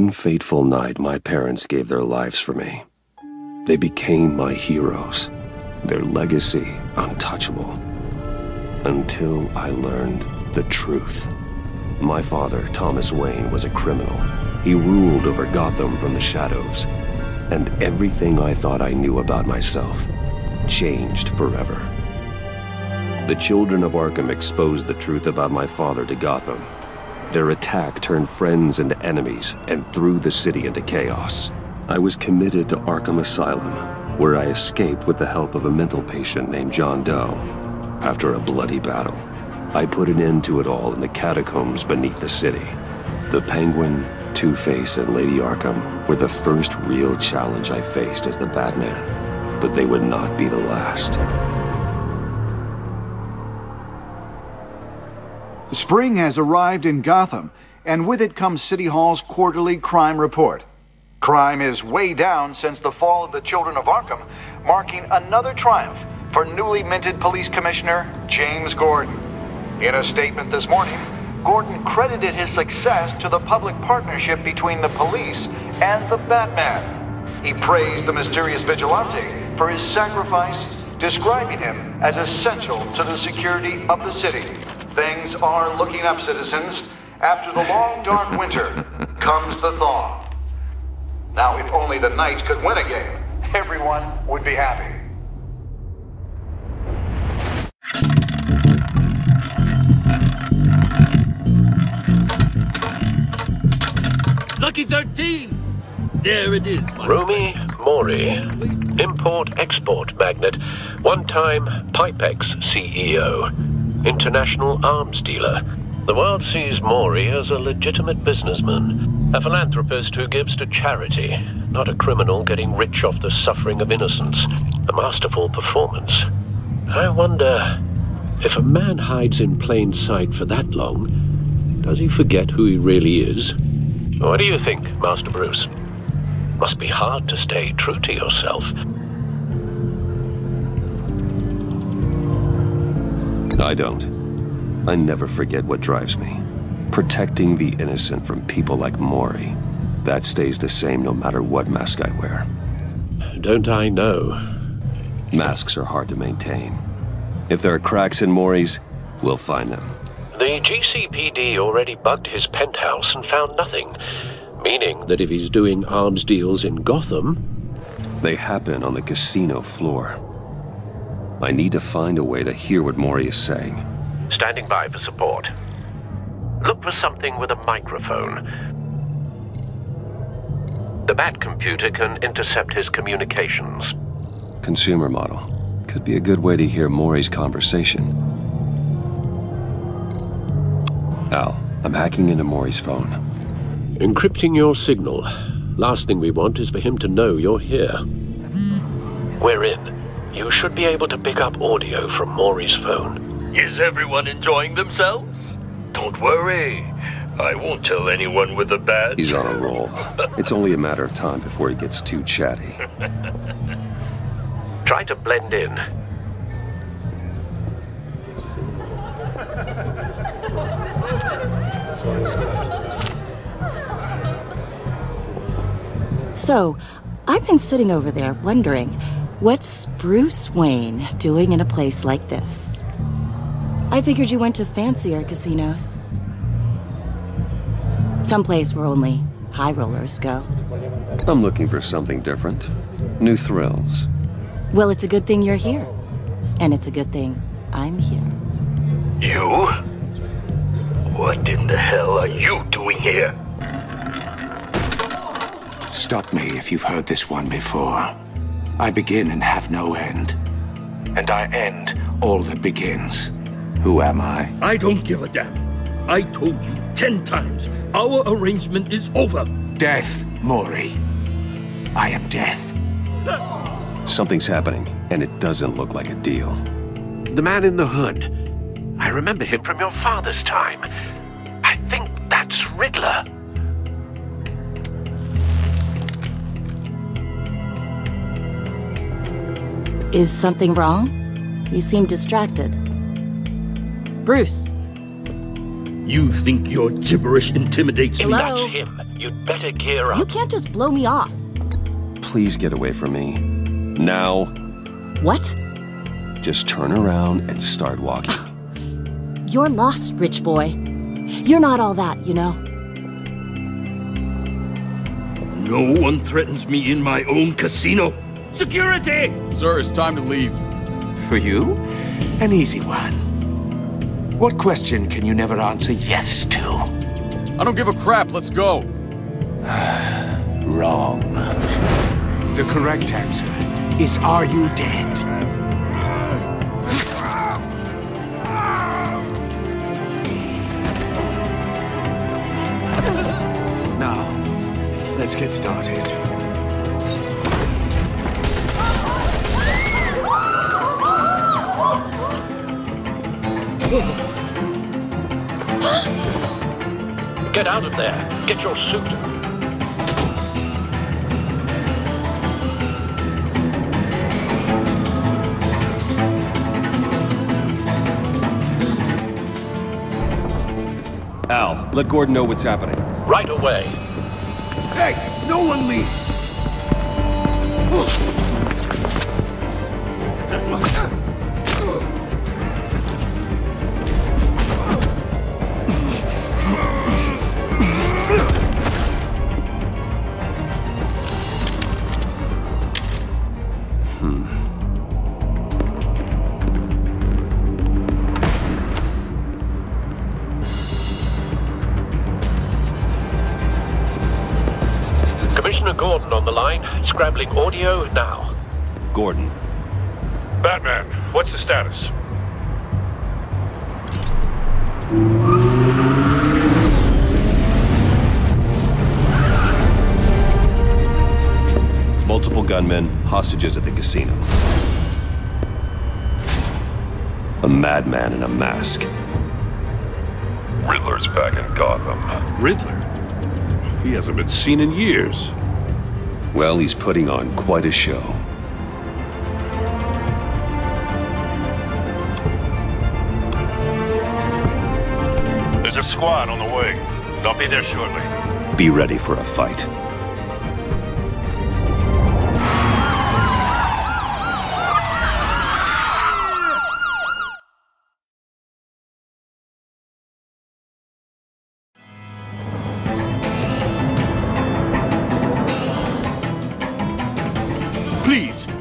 One fateful night, my parents gave their lives for me. They became my heroes, their legacy untouchable. Until I learned the truth. My father, Thomas Wayne, was a criminal. He ruled over Gotham from the shadows. And everything I thought I knew about myself changed forever. The children of Arkham exposed the truth about my father to Gotham. Their attack turned friends into enemies and threw the city into chaos. I was committed to Arkham Asylum, where I escaped with the help of a mental patient named John Doe. After a bloody battle, I put an end to it all in the catacombs beneath the city. The Penguin, Two-Face, and Lady Arkham were the first real challenge I faced as the Batman, but they would not be the last. Spring has arrived in Gotham, and with it comes City Hall's quarterly crime report. Crime is way down since the fall of the Children of Arkham, marking another triumph for newly minted Police Commissioner James Gordon. In a statement this morning, Gordon credited his success to the public partnership between the police and the Batman. He praised the mysterious vigilante for his sacrifice, describing him as essential to the security of the city. Things are looking up, citizens. After the long, dark winter comes the thaw. Now, if only the Knights could win a game, everyone would be happy. Lucky 13! There it is, my Romy Mori, import-export magnate, one-time Pipex CEO, international arms dealer. The world sees Mori as a legitimate businessman, a philanthropist who gives to charity, not a criminal getting rich off the suffering of innocence. A masterful performance. I wonder, if a man hides in plain sight for that long, does he forget who he really is? What do you think, Master Bruce? Must be hard to stay true to yourself. I don't. I never forget what drives me. Protecting the innocent from people like Mori. That stays the same no matter what mask I wear. Don't I know? Masks are hard to maintain. If there are cracks in Mori's, we'll find them. The GCPD already bugged his penthouse and found nothing, meaning that if he's doing arms deals in Gotham... They happen on the casino floor. I need to find a way to hear what Mori is saying. Standing by for support. Look for something with a microphone. The Bat computer can intercept his communications. Consumer model. Could be a good way to hear Mori's conversation. Al, I'm hacking into Mori's phone. Encrypting your signal. Last thing we want is for him to know you're here. We're in. You should be able to pick up audio from Mori's phone. Is everyone enjoying themselves? Don't worry. I won't tell anyone with a badge. He's on a roll. It's only a matter of time before he gets too chatty. Try to blend in. So, I've been sitting over there wondering, what's Bruce Wayne doing in a place like this? I figured you went to fancier casinos. Someplace where only high rollers go. I'm looking for something different. New thrills. Well, it's a good thing you're here. And it's a good thing I'm here. You? What in the hell are you doing here? Stop me if you've heard this one before. I begin and have no end. And I end all that begins. Who am I? I don't give a damn. I told you 10 times. Our arrangement is over. Death, Mori. I am death. Something's happening, and it doesn't look like a deal. The man in the hood. I remember him from your father's time. I think that's Riddler. Is something wrong? You seem distracted. Bruce. You think your gibberish intimidates me? Hello? That's him. You'd better gear up. You can't just blow me off. Please get away from me. Now. What? Just turn around and start walking. You're lost, rich boy. You're not all that, you know. No one threatens me in my own casino. Security! Sir, it's time to leave. For you? An easy one. What question can you never answer yes to? I don't give a crap, let's go. Wrong. The correct answer is, are you dead? Now, let's get started. Get out of there. Get your suit. Al, let Gordon know what's happening. Right away. Hey, no one leaves! Commissioner Gordon on the line. Scrambling audio now. Gordon. Batman, what's the status? Multiple gunmen, hostages at the casino. A madman in a mask. Riddler's back in Gotham. Riddler? He hasn't been seen in years. Well, he's putting on quite a show. There's a squad on the way. They'll be there shortly. Be ready for a fight.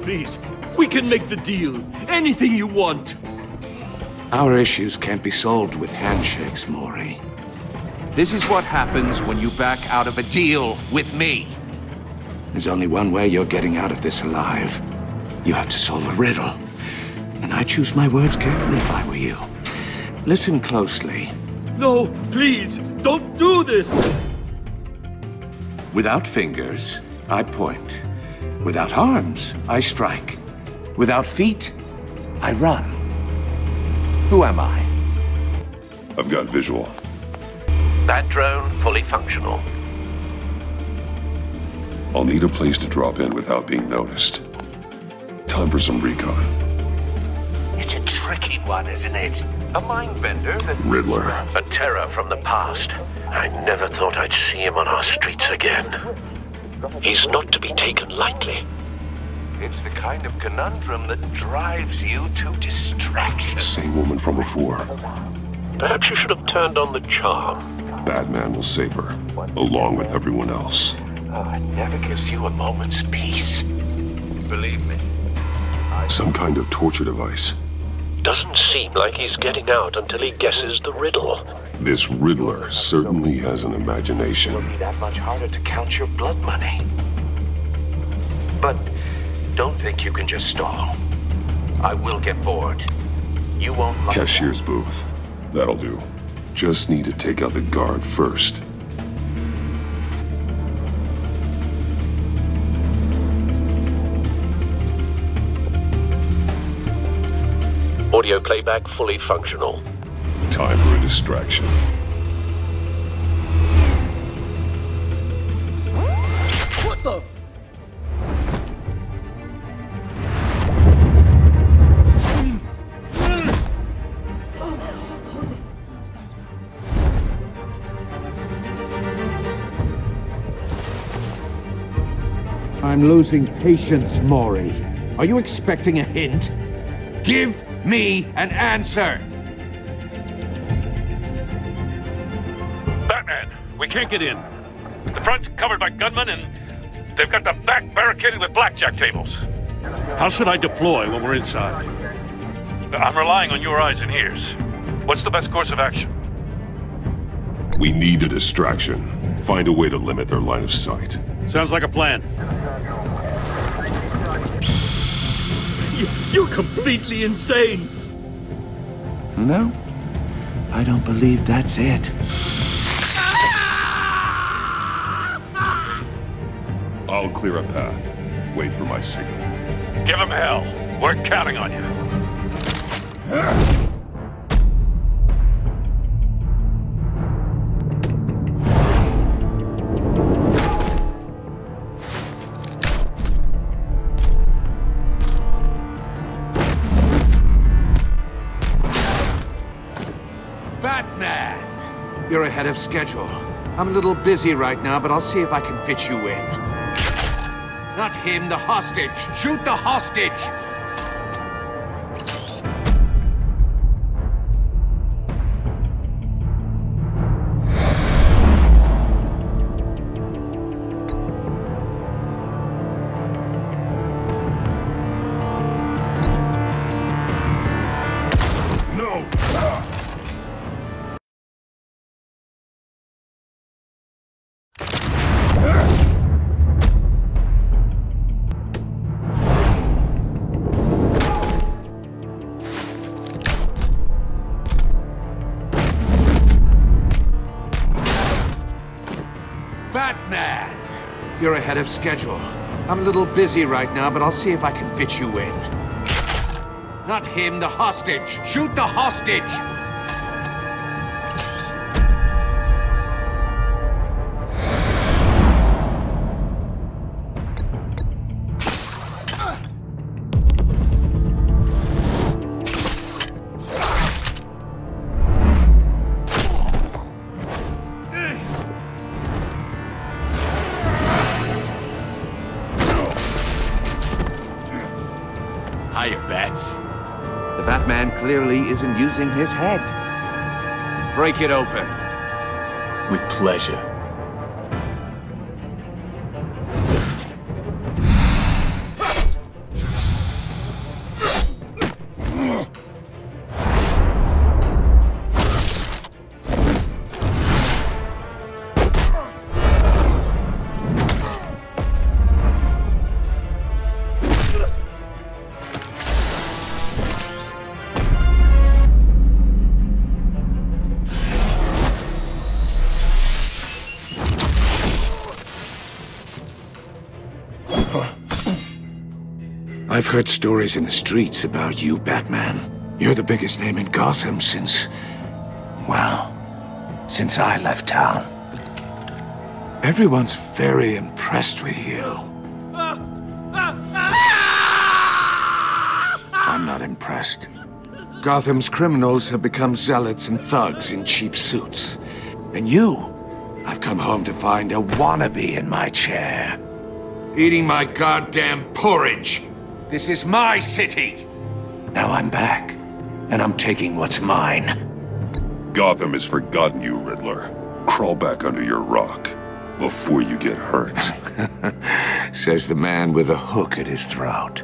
Please, we can make the deal. Anything you want. Our issues can't be solved with handshakes, Maury. This is what happens when you back out of a deal with me. There's only one way you're getting out of this alive. You have to solve a riddle. And I choose my words carefully if I were you. Listen closely. No, please, don't do this. Without fingers, I point. Without arms, I strike. Without feet, I run. Who am I? I've got visual. That drone fully functional. I'll need a place to drop in without being noticed. Time for some recon. It's a tricky one, isn't it? A mind bender that... Riddler. A terror from the past. I never thought I'd see him on our streets again. He's not to be taken lightly. It's the kind of conundrum that drives you to distraction. Same woman from before. Perhaps you should have turned on the charm. Batman will save her, along with everyone else. Oh, it never gives you a moment's peace. Believe me. Some kind of torture device. Doesn't seem like he's getting out until he guesses the riddle. This Riddler certainly has an imagination. It'll be that much harder to count your blood money. But don't think you can just stall. I will get bored. You won't like Cashier's booth. That'll do. Just need to take out the guard first. Audio playback fully functional. Time for a distraction. What the? I'm losing patience, Maury. Are you expecting a hint? Give me an answer! Batman, we can't get in. The front's covered by gunmen and they've got the back barricaded with blackjack tables. How should I deploy when we're inside? I'm relying on your eyes and ears. What's the best course of action? We need a distraction. Find a way to limit their line of sight. Sounds like a plan. You're completely insane! No, I don't believe that's it. I'll clear a path. Wait for my signal. Give him hell. We're counting on you. Batman! You're ahead of schedule. I'm a little busy right now, but I'll see if I can fit you in. Not him, the hostage! Shoot the hostage! Batman! You're ahead of schedule. I'm a little busy right now, but I'll see if I can fit you in. Not him, the hostage! Shoot the hostage! Hiya, Bats. The Batman clearly isn't using his head. Break it open. With pleasure. I've heard stories in the streets about you, Batman. You're the biggest name in Gotham since... well, since I left town. Everyone's very impressed with you. I'm not impressed. Gotham's criminals have become zealots and thugs in cheap suits. And you, I've come home to find a wannabe in my chair. Eating my goddamn porridge. This is my city! Now I'm back, and I'm taking what's mine. Gotham has forgotten you, Riddler. Crawl back under your rock before you get hurt. Says the man with a hook at his throat.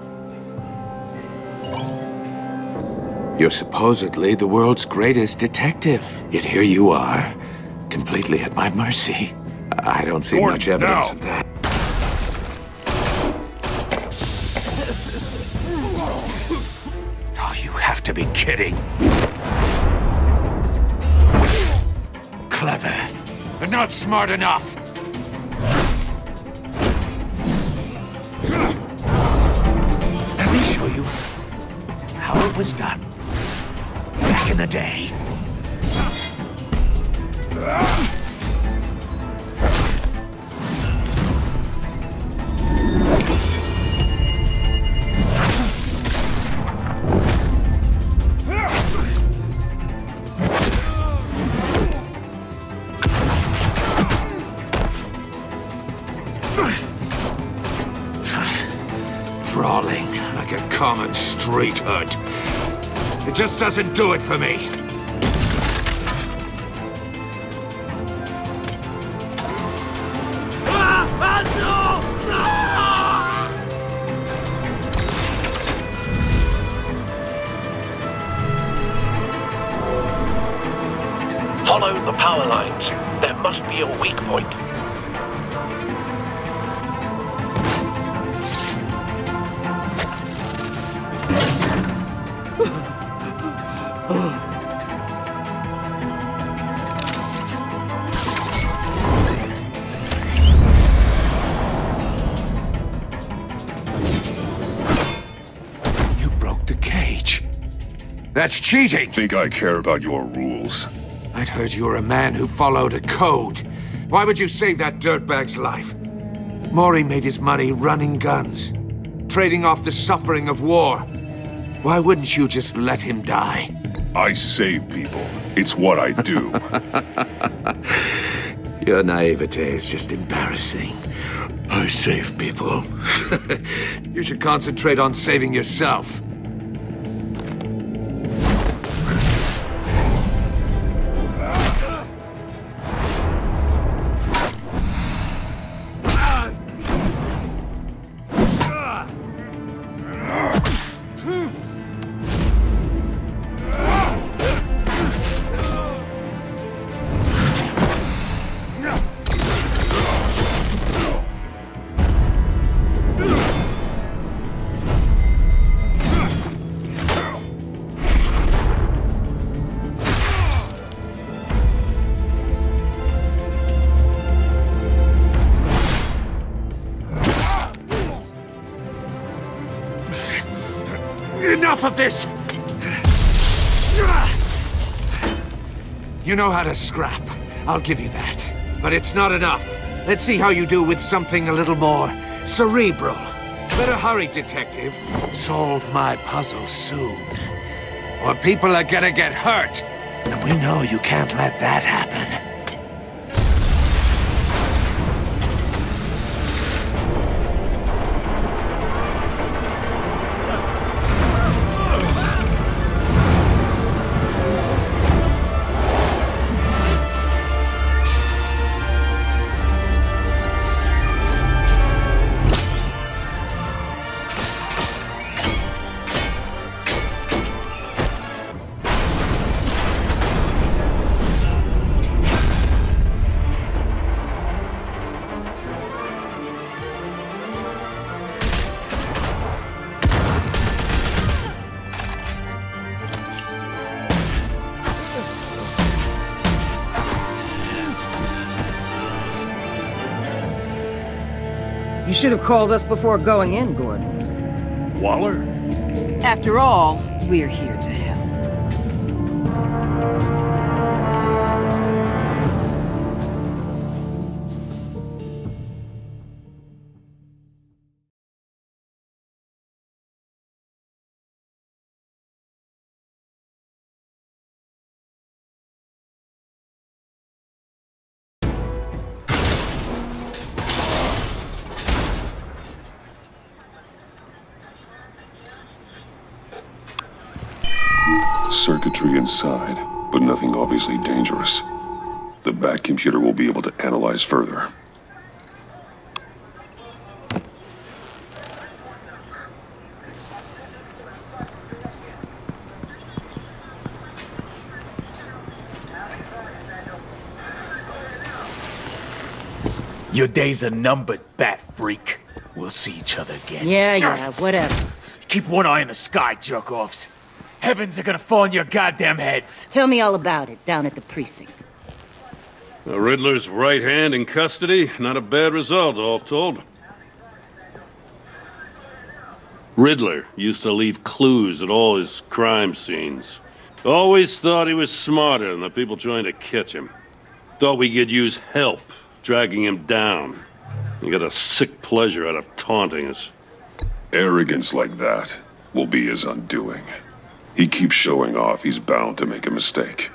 You're supposedly the world's greatest detective. Yet here you are, completely at my mercy. I don't see much evidence of that. To be kidding. Clever, but not smart enough. Let me show you how it was done back in the day. like a common street hood. It just doesn't do it for me. Follow the power lines. There must be a weak point. You broke the cage. That's cheating! Think I care about your rules? I'd heard you were a man who followed a code. Why would you save that dirtbag's life? Maury made his money running guns, trading off the suffering of war. Why wouldn't you just let him die? I save people. It's what I do. Your naivete is just embarrassing. I save people. You should concentrate on saving yourself. Enough of this! You know how to scrap. I'll give you that. But it's not enough. Let's see how you do with something a little more cerebral. Better hurry, detective. Solve my puzzle soon. Or people are gonna get hurt. And we know you can't let that happen. You should have called us before going in, Gordon. Waller? After all, we're here to help. Circuitry inside, but nothing obviously dangerous. The back computer will be able to analyze further. Your days are numbered, bat freak. We'll see each other again. Yeah, whatever. Keep one eye in the sky, jerk-offs. Heavens are gonna fall on your goddamn heads. Tell me all about it down at the precinct. The Riddler's right hand in custody. Not a bad result, all told. Riddler used to leave clues at all his crime scenes. Always thought he was smarter than the people trying to catch him. Thought we could use help, dragging him down. He got a sick pleasure out of taunting us. Arrogance like that will be his undoing. He keeps showing off, he's bound to make a mistake.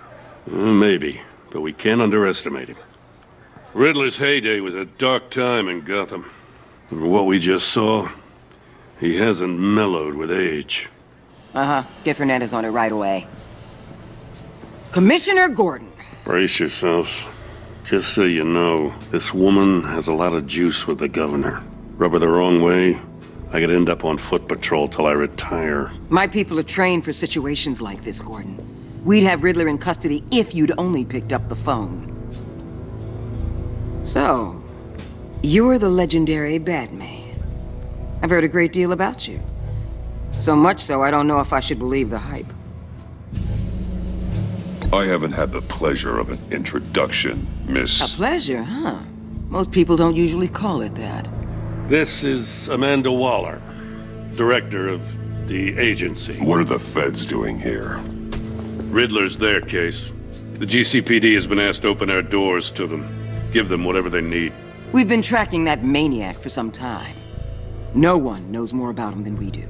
Maybe, but we can't underestimate him. Riddler's heyday was a dark time in Gotham. And what we just saw, He hasn't mellowed with age. Uh-huh. Get Fernandez on it right away. Commissioner Gordon. Brace yourselves. Just so you know, this woman has a lot of juice with the governor. Rub her the wrong way, I could end up on foot patrol till I retire. My people are trained for situations like this, Gordon. We'd have Riddler in custody if you'd only picked up the phone. So, you're the legendary Batman. I've heard a great deal about you. So much so, I don't know if I should believe the hype. I haven't had the pleasure of an introduction, Miss... A pleasure, huh? Most people don't usually call it that. This is Amanda Waller, director of the agency. What are the feds doing here? Riddler's their case. The GCPD has been asked to open our doors to them. Give them whatever they need. We've been tracking that maniac for some time. No one knows more about him than we do.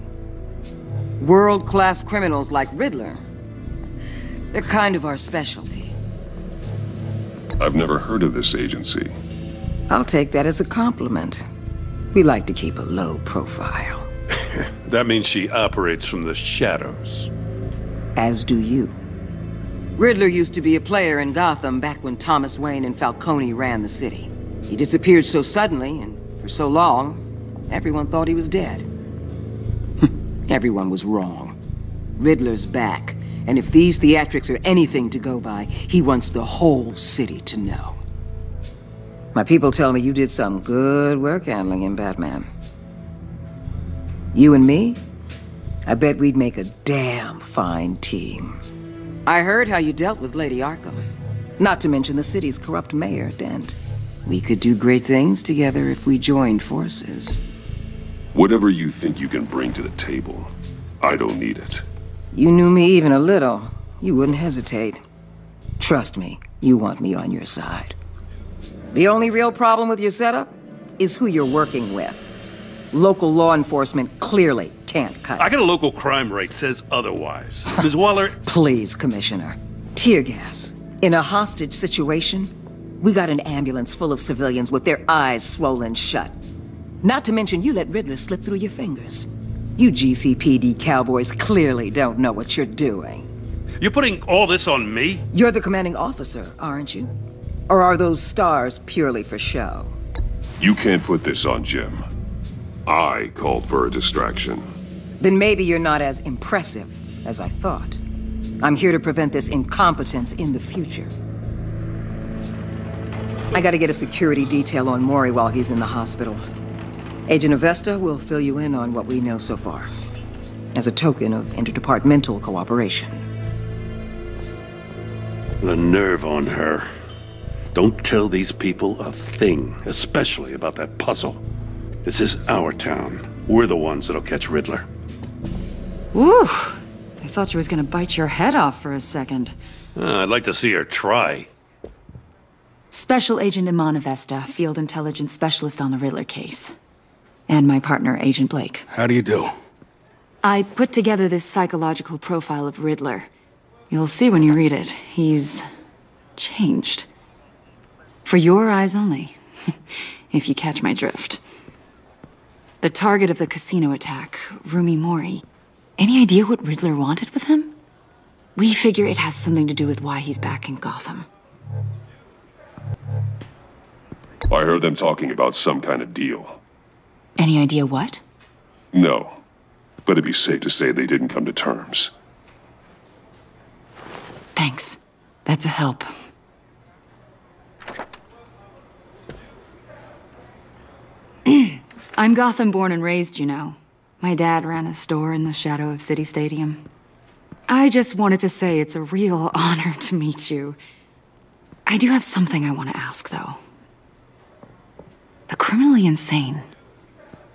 World-class criminals like Riddler. They're kind of our specialty. I've never heard of this agency. I'll take that as a compliment. We like to keep a low profile. That means she operates from the shadows. As do you. Riddler used to be a player in Gotham back when Thomas Wayne and Falcone ran the city. He disappeared so suddenly and for so long, everyone thought he was dead. Everyone was wrong. Riddler's back, and if these theatrics are anything to go by, he wants the whole city to know. My people tell me you did some good work handling him, Batman. You and me? I bet we'd make a damn fine team. I heard how you dealt with Lady Arkham. Not to mention the city's corrupt mayor, Dent. We could do great things together if we joined forces. Whatever you think you can bring to the table, I don't need it. You knew me even a little, you wouldn't hesitate. Trust me, you want me on your side. The only real problem with your setup is who you're working with. Local law enforcement clearly can't cut it. I got a local crime rate says otherwise. Ms. Waller... Please, Commissioner. Tear gas. In a hostage situation, we got an ambulance full of civilians with their eyes swollen shut. Not to mention you let Riddler slip through your fingers. You GCPD cowboys clearly don't know what you're doing. You're putting all this on me? You're the commanding officer, aren't you? Or are those stars purely for show? You can't put this on Jim. I called for a distraction. Then maybe you're not as impressive as I thought. I'm here to prevent this incompetence in the future. I gotta get a security detail on Maury while he's in the hospital. Agent Avesta will fill you in on what we know so far, as a token of interdepartmental cooperation. The nerve on her. Don't tell these people a thing, especially about that puzzle. This is our town. We're the ones that'll catch Riddler. Woo! I thought she was gonna bite your head off for a second. I'd like to see her try. Special Agent Iman Avesta, Field Intelligence Specialist on the Riddler case. And my partner, Agent Blake. How do you do? I put together this psychological profile of Riddler. You'll see when you read it. He's changed. For your eyes only, if you catch my drift. The target of the casino attack, Rumi Mori. Any idea what Riddler wanted with him? We figure it has something to do with why he's back in Gotham. I heard them talking about some kind of deal. Any idea what? No, but it'd be safe to say they didn't come to terms. Thanks. That's a help. I'm Gotham born and raised, you know. My dad ran a store in the shadow of City Stadium. I just wanted to say it's a real honor to meet you. I do have something I want to ask, though. The criminally insane.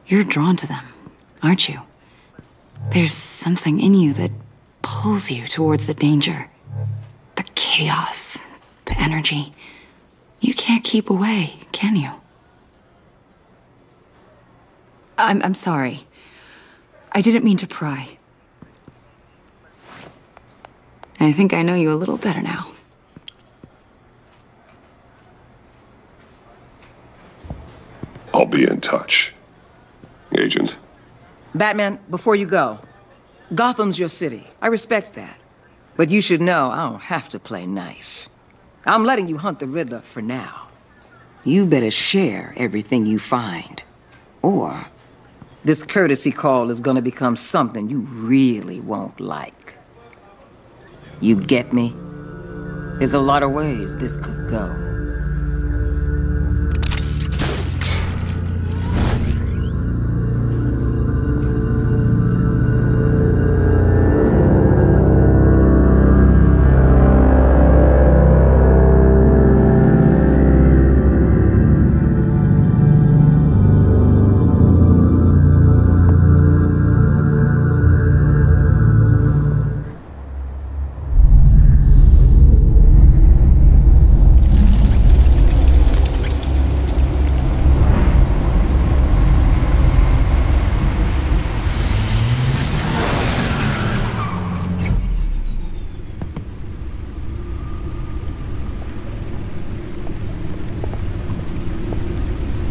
You're drawn to them, aren't you? There's something in you that pulls you towards the danger. The chaos, the energy. You can't keep away, can you? I'm sorry. I didn't mean to pry. I think I know you a little better now. I'll be in touch. Agent, Batman, before you go, Gotham's your city. I respect that. But you should know I don't have to play nice. I'm letting you hunt the Riddler for now. You better share everything you find. Or this courtesy call is gonna become something you really won't like. You get me? There's a lot of ways this could go.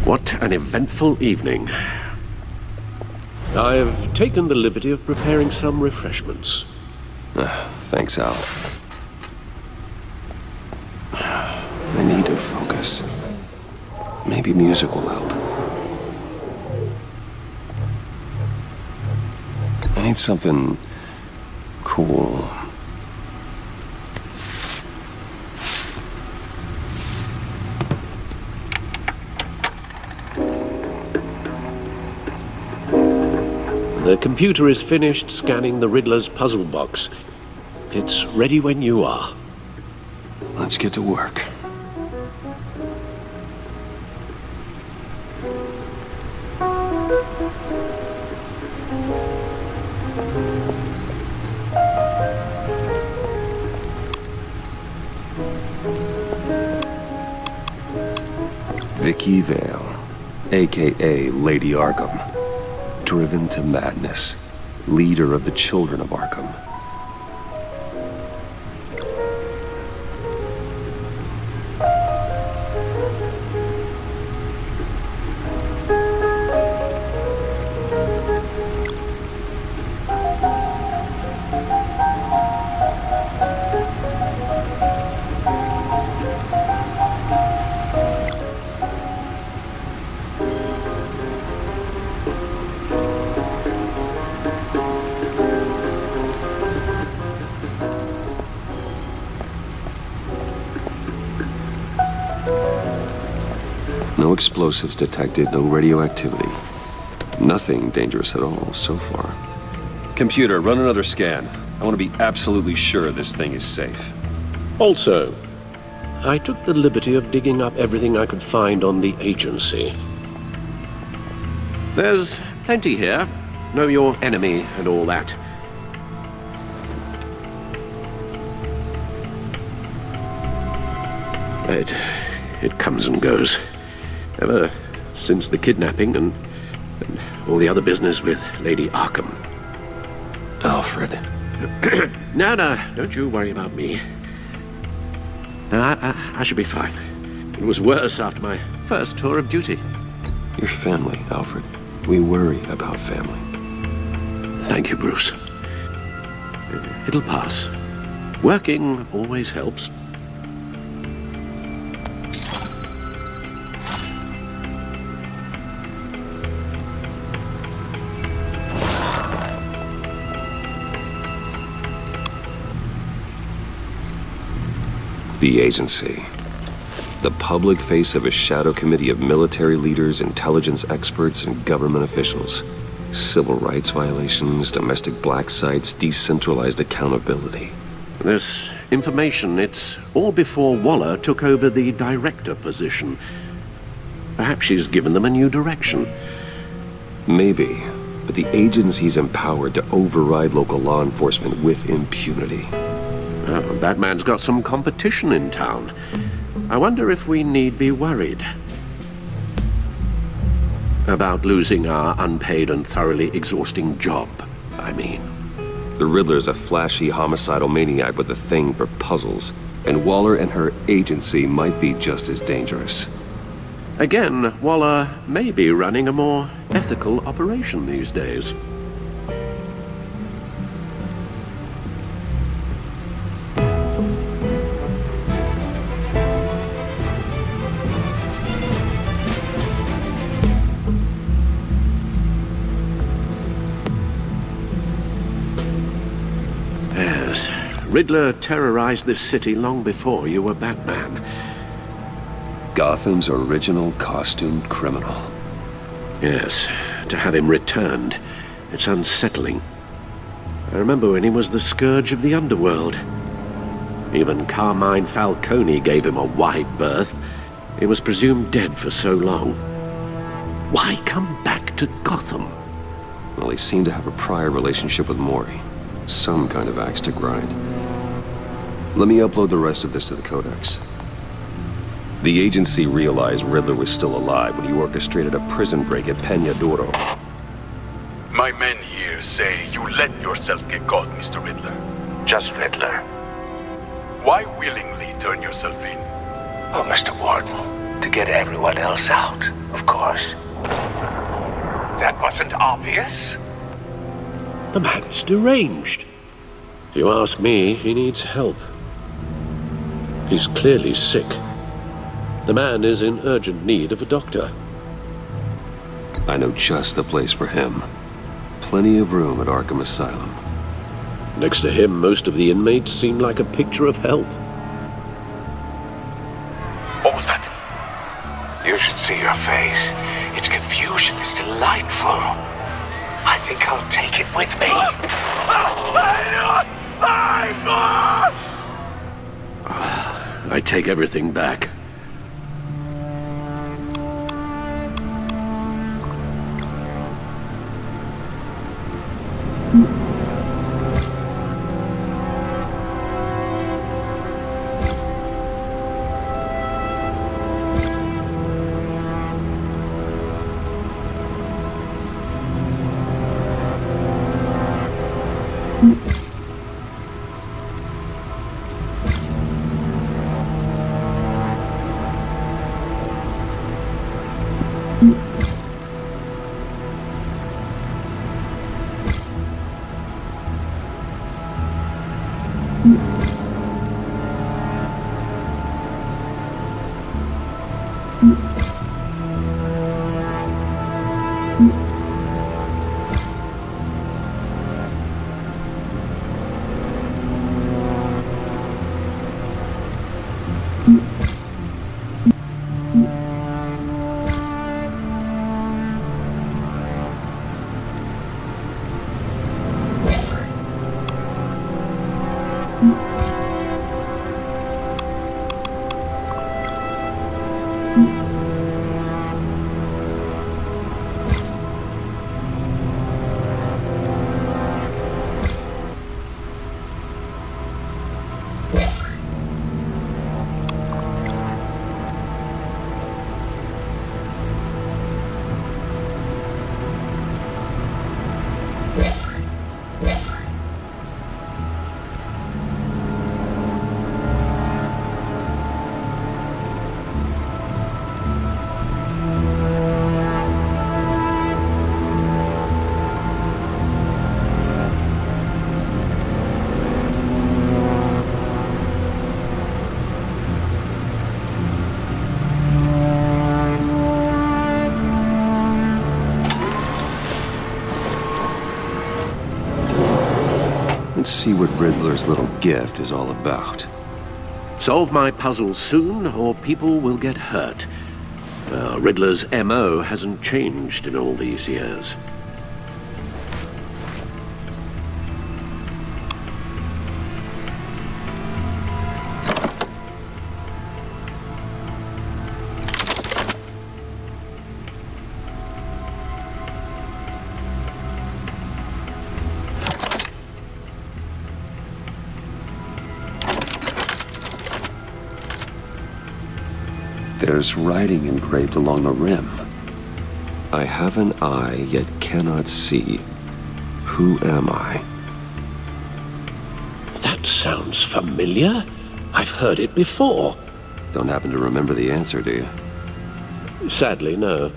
What an eventful evening. I've taken the liberty of preparing some refreshments. Thanks, Al. I need to focus. Maybe music will help. I need something cool. The computer is finished scanning the Riddler's puzzle box. It's ready when you are. Let's get to work. Vicky Vale, a.k.a. Lady Arkham. Driven to madness, leader of the children of Arkham. No explosives detected, no radioactivity. Nothing dangerous at all so far. Computer, run another scan. I want to be absolutely sure this thing is safe. Also, I took the liberty of digging up everything I could find on the agency. There's plenty here. Know your enemy and all that. It comes and goes. Ever since the kidnapping and all the other business with Lady Arkham. Alfred. No, don't you worry about me. No, I should be fine. It was worse after my first tour of duty. Your family, Alfred. We worry about family. Thank you, Bruce. It'll pass. Working always helps. The agency. The public face of a shadow committee of military leaders, intelligence experts, and government officials. Civil rights violations, domestic black sites, decentralized accountability. This information, it's all before Waller took over the director position. Perhaps she's given them a new direction. Maybe, but the agency's empowered to override local law enforcement with impunity. Batman's got some competition in town. I wonder if we need be worried about losing our unpaid and thoroughly exhausting job, I mean. The Riddler's a flashy homicidal maniac with a thing for puzzles, and Waller and her agency might be just as dangerous. Again, Waller may be running a more ethical operation these days. Yes. Riddler terrorized this city long before you were Batman. Gotham's original costumed criminal. Yes. To have him returned, it's unsettling. I remember when he was the scourge of the underworld. Even Carmine Falcone gave him a wide berth. He was presumed dead for so long. Why come back to Gotham? Well, he seemed to have a prior relationship with Mori. Some kind of axe to grind. Let me upload the rest of this to the Codex. The agency realized Riddler was still alive when he orchestrated a prison break at Peña Duro. My men here say you let yourself get caught, Mr. Riddler. Just Riddler. Why willingly turn yourself in? Oh, Mr. Warden, to get everyone else out, of course. That wasn't obvious? The man's deranged. If you ask me, he needs help. He's clearly sick. The man is in urgent need of a doctor. I know just the place for him. Plenty of room at Arkham Asylum. Next to him, most of the inmates seem like a picture of health. What was that? You should see your face. Its confusion is delightful. I think I'll take it with me. I take everything back. Let's see what Riddler's little gift is all about. Solve my puzzle soon, or people will get hurt. Riddler's MO hasn't changed in all these years. There's writing engraved along the rim. I have an eye, yet cannot see. Who am I? That sounds familiar. I've heard it before. Don't happen to remember the answer, do you? Sadly, no.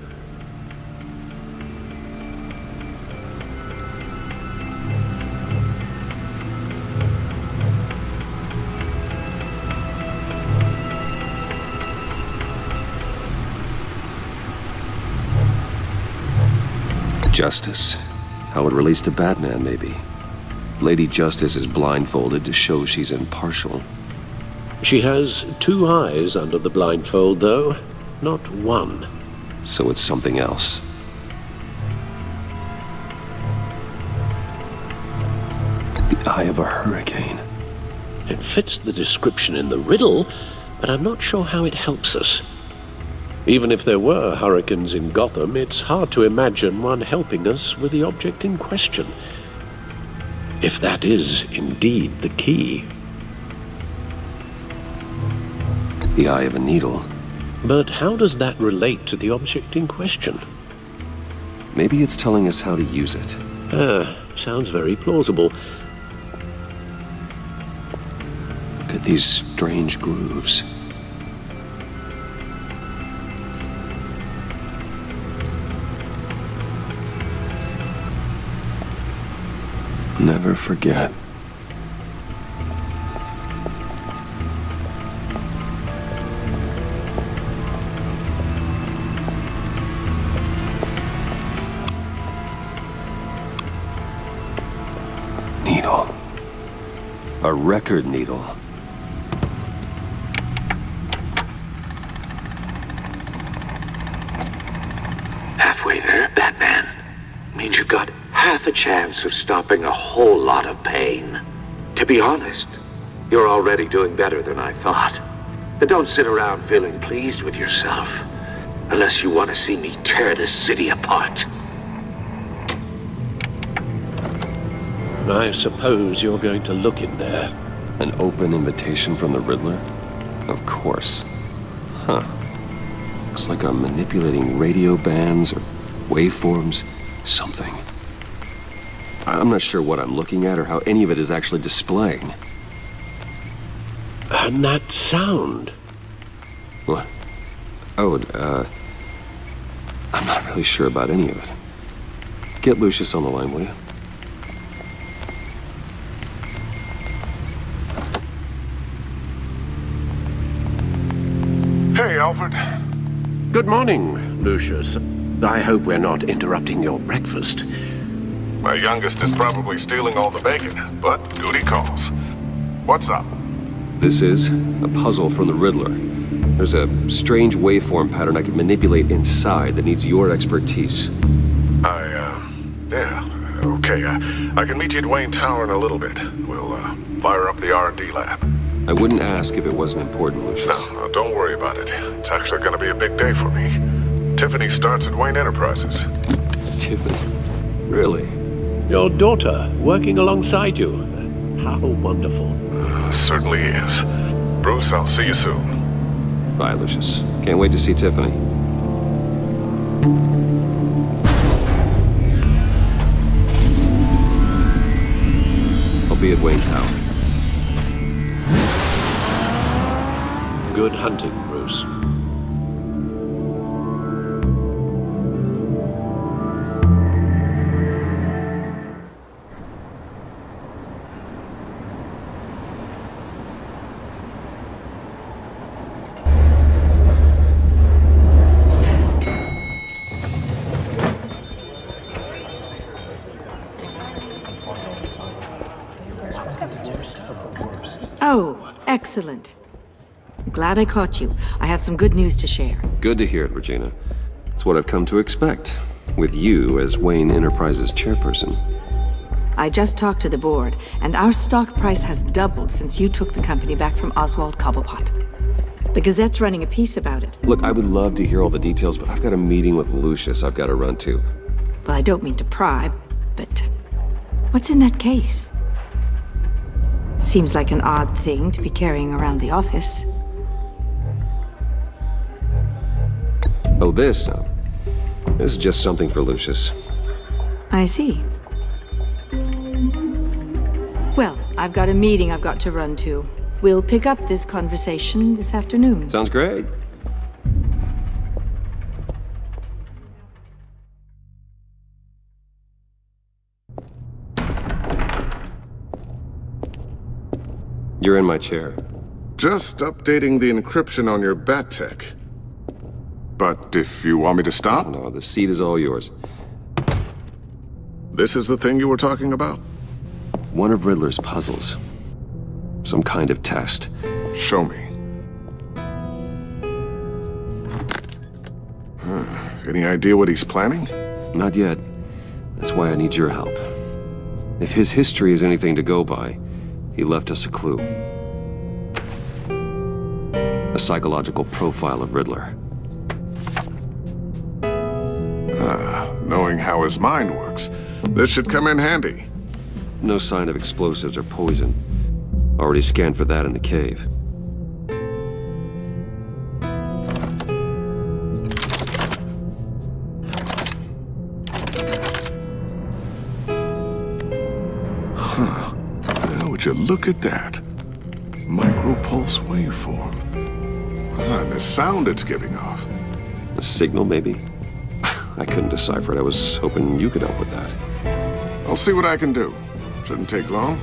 Justice. How it relates to Batman, maybe. Lady Justice is blindfolded to show she's impartial. She has 2 eyes under the blindfold, though, not 1. So it's something else. The eye of a hurricane. It fits the description in the riddle, but I'm not sure how it helps us. Even if there were hurricanes in Gotham, it's hard to imagine one helping us with the object in question. If that is indeed the key. The eye of a needle. But how does that relate to the object in question? Maybe it's telling us how to use it. Sounds very plausible. Look at these strange grooves. Never forget. Needle. A record needle. Halfway there, Batman. Means you've got half a chance of stopping a whole lot of pain. To be honest, you're already doing better than I thought. But don't sit around feeling pleased with yourself, unless you want to see me tear this city apart. I suppose you're going to look in there. An open invitation from the Riddler? Of course. Huh. Looks like I'm manipulating radio bands or waveforms. Something. I'm not sure what I'm looking at or how any of it is actually displaying. And that sound. What? Oh, I'm not really sure about any of it. Get Lucius on the line, will you? Hey, Alfred. Good morning, Lucius. I hope we're not interrupting your breakfast. My youngest is probably stealing all the bacon, but duty calls. What's up? This is a puzzle from the Riddler. There's a strange waveform pattern I can manipulate inside that needs your expertise. Yeah, okay. I can meet you at Wayne Tower in a little bit. We'll, fire up the R&D lab. I wouldn't ask if it wasn't important, Lucius. No, don't worry about it. It's actually gonna be a big day for me. Tiffany starts at Wayne Enterprises. Tiffany? Really? Your daughter, working alongside you. How wonderful. Certainly is. Bruce, I'll see you soon. Bye, Lucius. Can't wait to see Tiffany. I'll be at Wayne Tower. Good hunting, Bruce. Oh, excellent. Glad I caught you. I have some good news to share. Good to hear it, Regina. It's what I've come to expect, with you as Wayne Enterprises chairperson. I just talked to the board, and our stock price has doubled since you took the company back from Oswald Cobblepot. The Gazette's running a piece about it. Look, I would love to hear all the details, but I've got a meeting with Lucius I've got to run to. Well, I don't mean to pry, but what's in that case? Seems like an odd thing to be carrying around the office. Oh, this? No. This is just something for Lucius. I see. Well, I've got a meeting I've got to run to. We'll pick up this conversation this afternoon. Sounds great. You're in my chair. Just updating the encryption on your bat tech. But if you want me to stop? No, the seat is all yours. This is the thing you were talking about? one of Riddler's puzzles. Some kind of test. Show me. Any idea what he's planning? Not yet. That's why I need your help. If his history is anything to go by, he left us a clue. A psychological profile of Riddler. Knowing how his mind works, this should come in handy. No sign of explosives or poison. Already scanned for that in the cave. Would you look at that? Micropulse waveform. And the sound it's giving off. A signal, maybe? I couldn't decipher it. I was hoping you could help with that. I'll see what I can do. Shouldn't take long.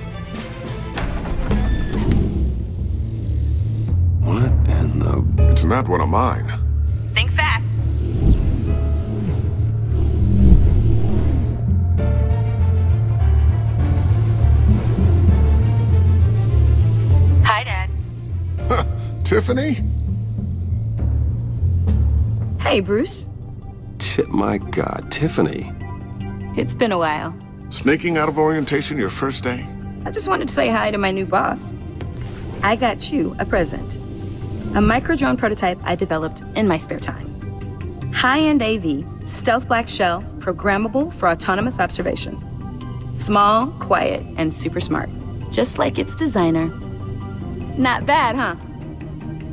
What in the... It's not one of mine. Think fast. Hi, Dad. Tiffany? Hey, Bruce. My God, Tiffany. It's been a while. Sneaking out of orientation your first day? I just wanted to say hi to my new boss. I got you a present. A micro-drone prototype I developed in my spare time. High-end AV, stealth black shell, programmable for autonomous observation. Small, quiet, and super smart. Just like its designer. Not bad, huh?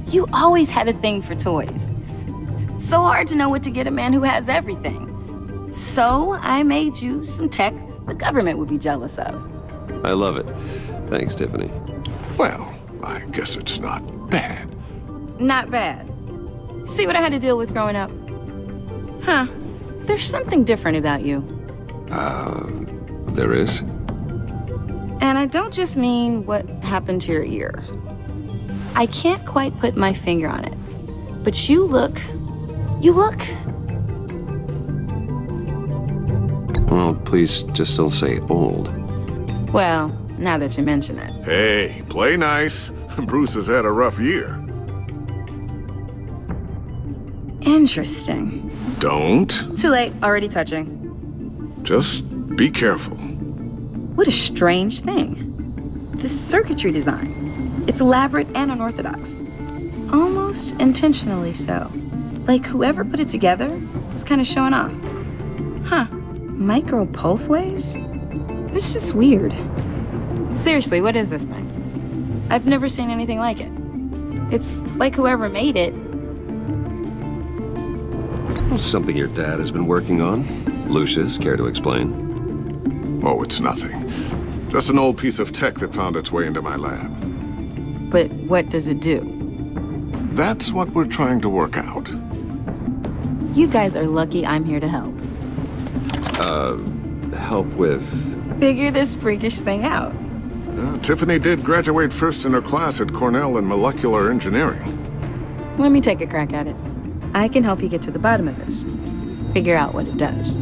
You always had a thing for toys. So hard to know what to get a man who has everything. So I made you some tech the government would be jealous of. I love it. Thanks, Tiffany. Well, I guess it's not bad. Not bad. See what I had to deal with growing up? Huh. There's something different about you. There is? And I don't just mean what happened to your ear. I can't quite put my finger on it. But you look... Well, please just don't say old. Well, now that you mention it. Hey, play nice. Bruce has had a rough year. Interesting. Don't. Too late, already touching. Just be careful. What a strange thing. The circuitry design. It's elaborate and unorthodox. Almost intentionally so. Like whoever put it together was kind of showing off. Huh. Micro pulse waves? It's just weird. Seriously, what is this thing? I've never seen anything like it. It's like whoever made it. Something your dad has been working on. Lucius, care to explain? Oh, it's nothing. Just an old piece of tech that found its way into my lab. But what does it do? That's what we're trying to work out. You guys are lucky I'm here to help. Help with... Figure this freakish thing out. Tiffany did graduate first in her class at Cornell in molecular engineering. Let me take a crack at it. I can help you get to the bottom of this. Figure out what it does.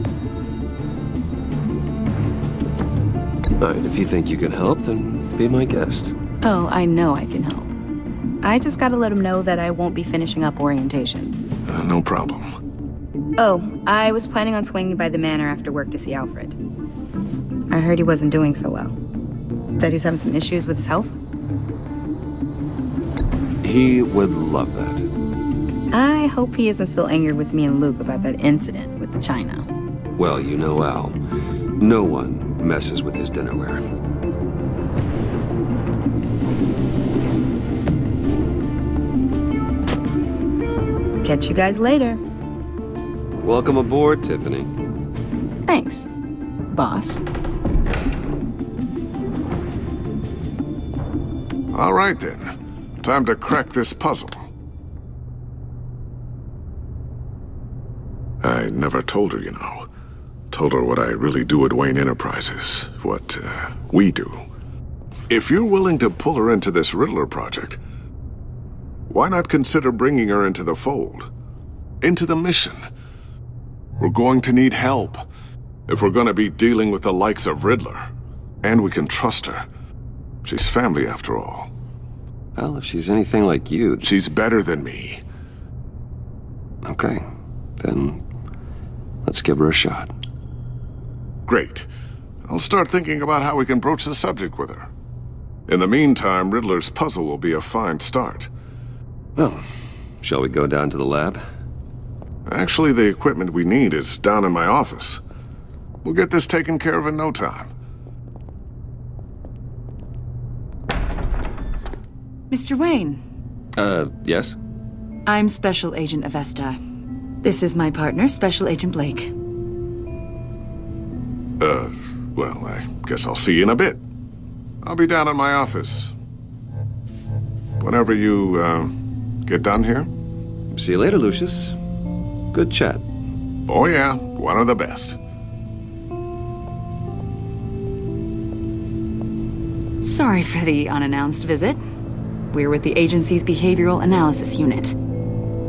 All right, if you think you can help, then be my guest. Oh, I know I can help. I just gotta let him know that I won't be finishing up orientation. No problem. Oh, I was planning on swinging by the manor after work to see Alfred. I heard he wasn't doing so well. Said he was having some issues with his health. He would love that. I hope he isn't still angered with me and Luke about that incident with the china. Well, you know Al. No one messes with his dinnerware. Catch you guys later. Welcome aboard, Tiffany. Thanks, boss. All right, then. Time to crack this puzzle. I never told her, you know. Told her what I really do at Wayne Enterprises. What, we do. If you're willing to pull her into this Riddler project, why not consider bringing her into the fold? Into the mission? We're going to need help if we're going to be dealing with the likes of Riddler. And we can trust her. She's family after all. Well, if she's anything like you... She's better than me. Okay, then let's give her a shot. Great. I'll start thinking about how we can broach the subject with her. In the meantime, Riddler's puzzle will be a fine start. Well, shall we go down to the lab? Actually, the equipment we need is down in my office. We'll get this taken care of in no time. Mr. Wayne. Yes? I'm Special Agent of Esta. This is my partner, Special Agent Blake. Well, I guess I'll see you in a bit. I'll be down in my office. Whenever you, get done here. See you later, Lucius. Good chat. Oh yeah, one of the best. Sorry for the unannounced visit. We're with the agency's behavioral analysis unit.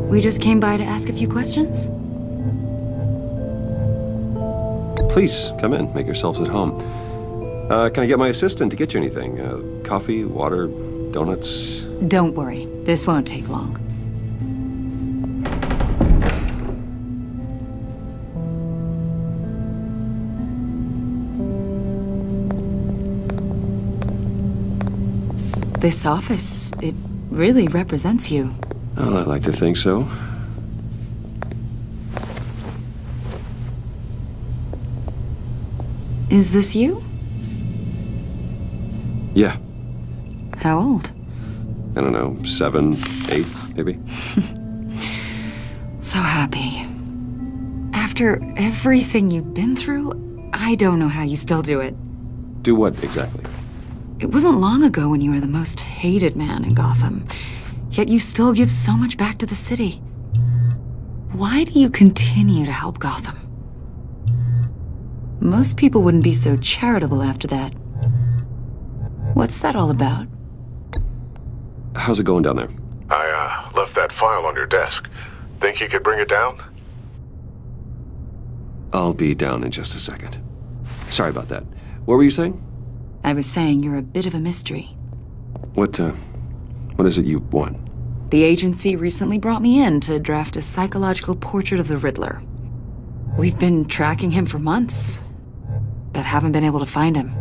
We just came by to ask a few questions. Please, come in. Make yourselves at home. Can I get my assistant to get you anything? Coffee, water, donuts? Don't worry. This won't take long. This office, it really represents you. Well, I'd like to think so. Is this you? Yeah. How old? I don't know, 7, 8, maybe? So happy. After everything you've been through, I don't know how you still do it. Do what, exactly? It wasn't long ago when you were the most hated man in Gotham, yet you still give so much back to the city. Why do you continue to help Gotham? Most people wouldn't be so charitable after that. What's that all about? How's it going down there? I, left that file on your desk. Think you could bring it down? I'll be down in just a second. Sorry about that. What were you saying? I was saying you're a bit of a mystery. What is it you want? The agency recently brought me in to draft a psychological portrait of the Riddler. We've been tracking him for months, but haven't been able to find him.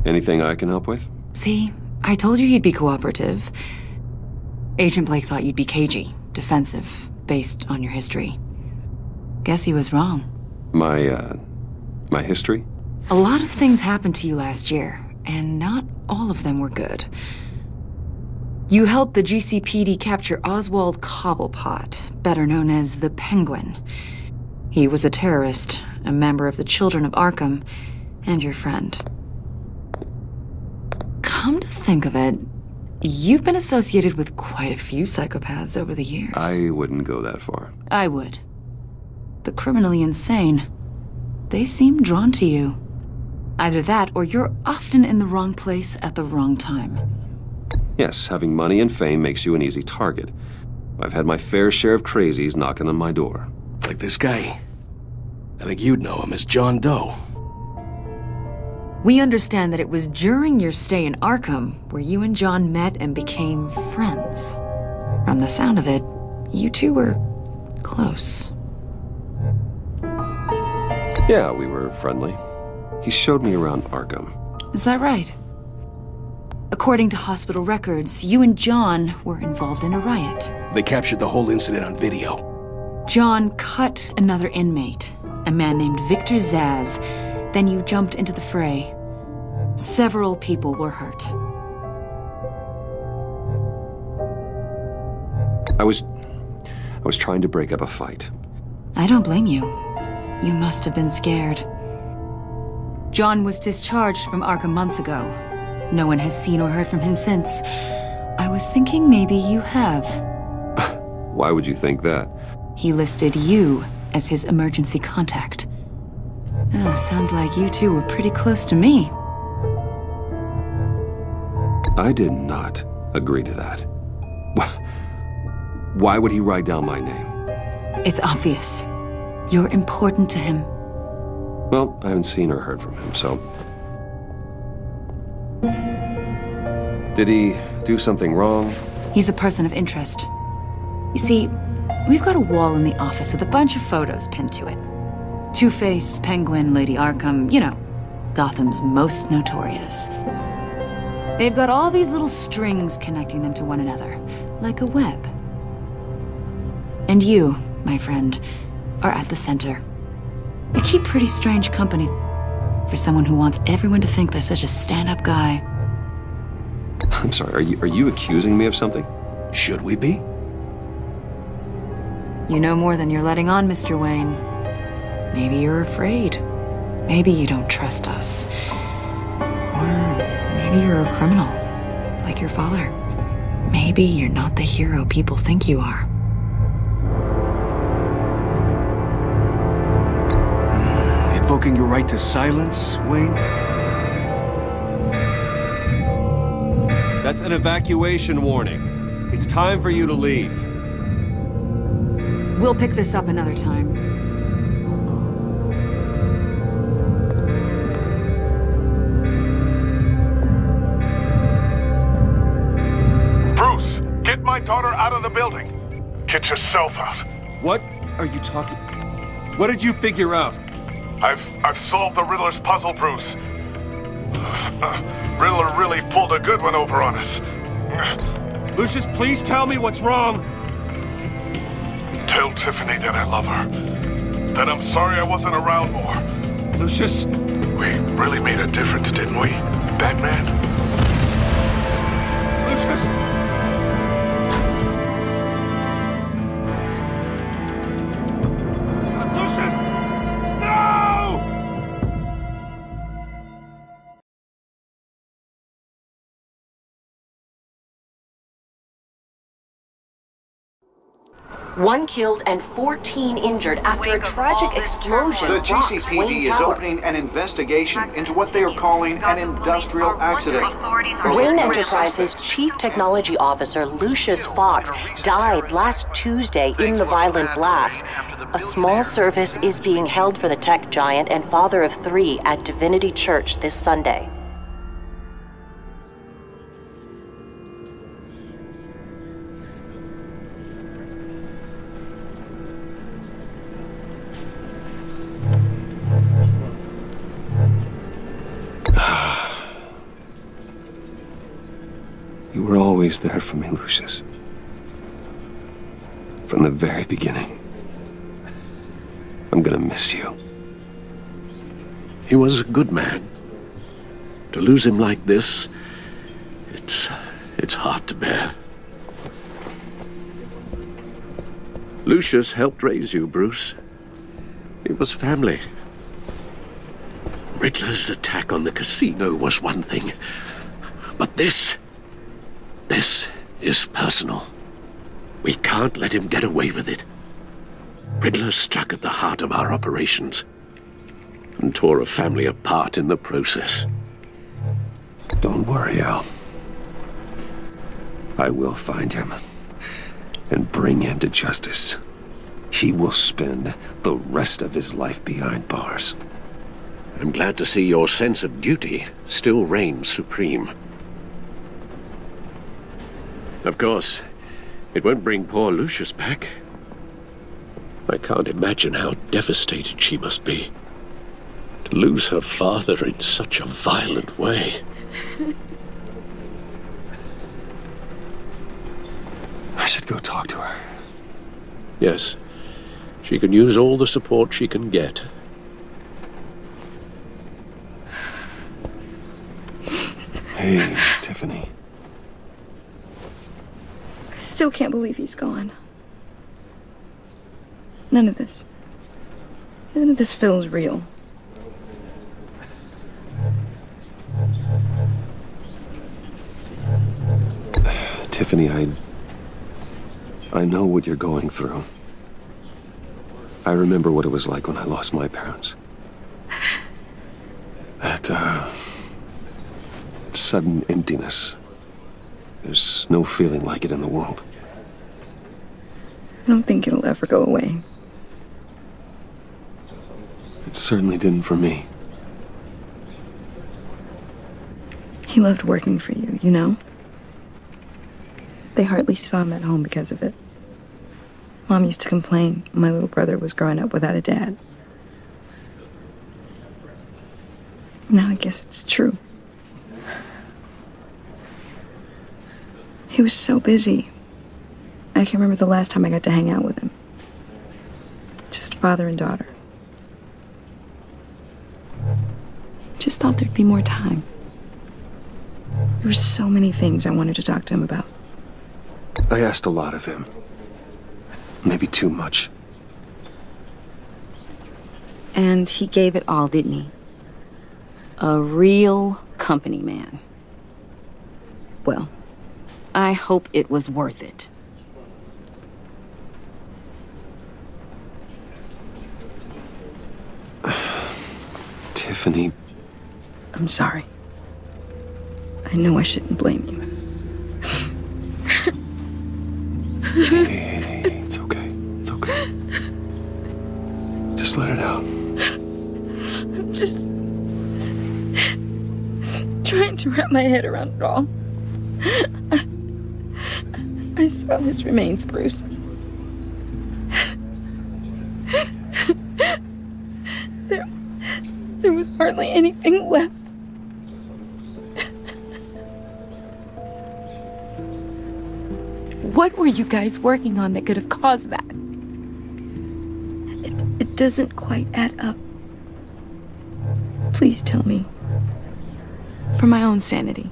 Anything I can help with? See, I told you he'd be cooperative. Agent Blake thought you'd be cagey, defensive, based on your history. Guess he was wrong. My history? A lot of things happened to you last year, and not all of them were good. You helped the GCPD capture Oswald Cobblepot, better known as the Penguin. He was a terrorist, a member of the Children of Arkham, and your friend. Come to think of it, you've been associated with quite a few psychopaths over the years. I wouldn't go that far. I would. The criminally insane. They seem drawn to you. Either that, or you're often in the wrong place at the wrong time. Yes, having money and fame makes you an easy target. I've had my fair share of crazies knocking on my door. Like this guy. I think you'd know him as John Doe. We understand that it was during your stay in Arkham where you and John met and became friends. From the sound of it, you two were close. Yeah, we were friendly. He showed me around Arkham. Is that right? According to hospital records, you and John were involved in a riot. They captured the whole incident on video. John cut another inmate, a man named Victor Zaz. Then you jumped into the fray. Several people were hurt. I was trying to break up a fight. I don't blame you. You must have been scared. John was discharged from Arkham months ago. No one has seen or heard from him since. I was thinking maybe you have. Why would you think that? He listed you as his emergency contact. Oh, sounds like you two were pretty close to me. I did not agree to that. Why would he write down my name? It's obvious. You're important to him. Well, I haven't seen or heard from him, so Did he do something wrong? He's a person of interest. You see, we've got a wall in the office with a bunch of photos pinned to it. Two-Face, Penguin, Lady Arkham, you know, Gotham's most notorious. They've got all these little strings connecting them to one another, like a web. And you, my friend, are at the center. You keep pretty strange company for someone who wants everyone to think they're such a stand-up guy. I'm sorry, are you accusing me of something? Should we be? You know more than you're letting on, Mr. Wayne. Maybe you're afraid. Maybe you don't trust us. Or maybe you're a criminal, like your father. Maybe you're not the hero people think you are. Invoking your right to silence, Wayne? That's an evacuation warning. It's time for you to leave. We'll pick this up another time. Bruce, get my daughter out of the building. Get yourself out. What are you talking? What did you figure out? I've solved the Riddler's puzzle, Bruce. Riddler really pulled a good one over on us. Lucius, please tell me what's wrong. Tell Tiffany that I love her. That I'm sorry I wasn't around more. Lucius? We really made a difference, didn't we, Batman? Lucius! One killed and 14 injured after a tragic explosion. The rocks GCPD Wayne is Tower. opening an investigation into what they are calling an industrial accident. Wayne Enterprises' chief technology officer, Lucius Fox, died last Tuesday in the violent blast. A small service is being held for the tech giant and father of 3 at Divinity Church this Sunday. You were always there for me, Lucius. From the very beginning. I'm gonna miss you. He was a good man. To lose him like this, it's hard to bear. Lucius helped raise you, Bruce. It was family. Riddler's attack on the casino was one thing, but this is personal. We can't let him get away with it. Riddler struck at the heart of our operations and tore a family apart in the process. Don't worry, Al. I will find him and bring him to justice. He will spend the rest of his life behind bars. I'm glad to see your sense of duty still reigns supreme. Of course, it won't bring poor Lucius back. I can't imagine how devastated she must be. To lose her father in such a violent way. I should go talk to her. Yes, she can use all the support she can get. Hey, Tiffany. I still can't believe he's gone. None of this feels real. Tiffany, I know what you're going through. I remember what it was like when I lost my parents. That, sudden emptiness. There's no feeling like it in the world. I don't think it'll ever go away. It certainly didn't for me. He loved working for you, you know? They hardly saw him at home because of it. Mom used to complain my little brother was growing up without a dad. Now I guess it's true. He was so busy. I can't remember the last time I got to hang out with him. Just father and daughter. Just thought there'd be more time. There were so many things I wanted to talk to him about. I asked a lot of him. Maybe too much. And he gave it all, didn't he? A real company man. Well, I hope it was worth it. Tiffany. I'm sorry. I know I shouldn't blame you. Hey, it's okay. It's okay. Just let it out. I'm just trying to wrap my head around it all. I saw his remains, Bruce. There was hardly anything left. What were you guys working on that could have caused that? It doesn't quite add up. Please tell me. For my own sanity.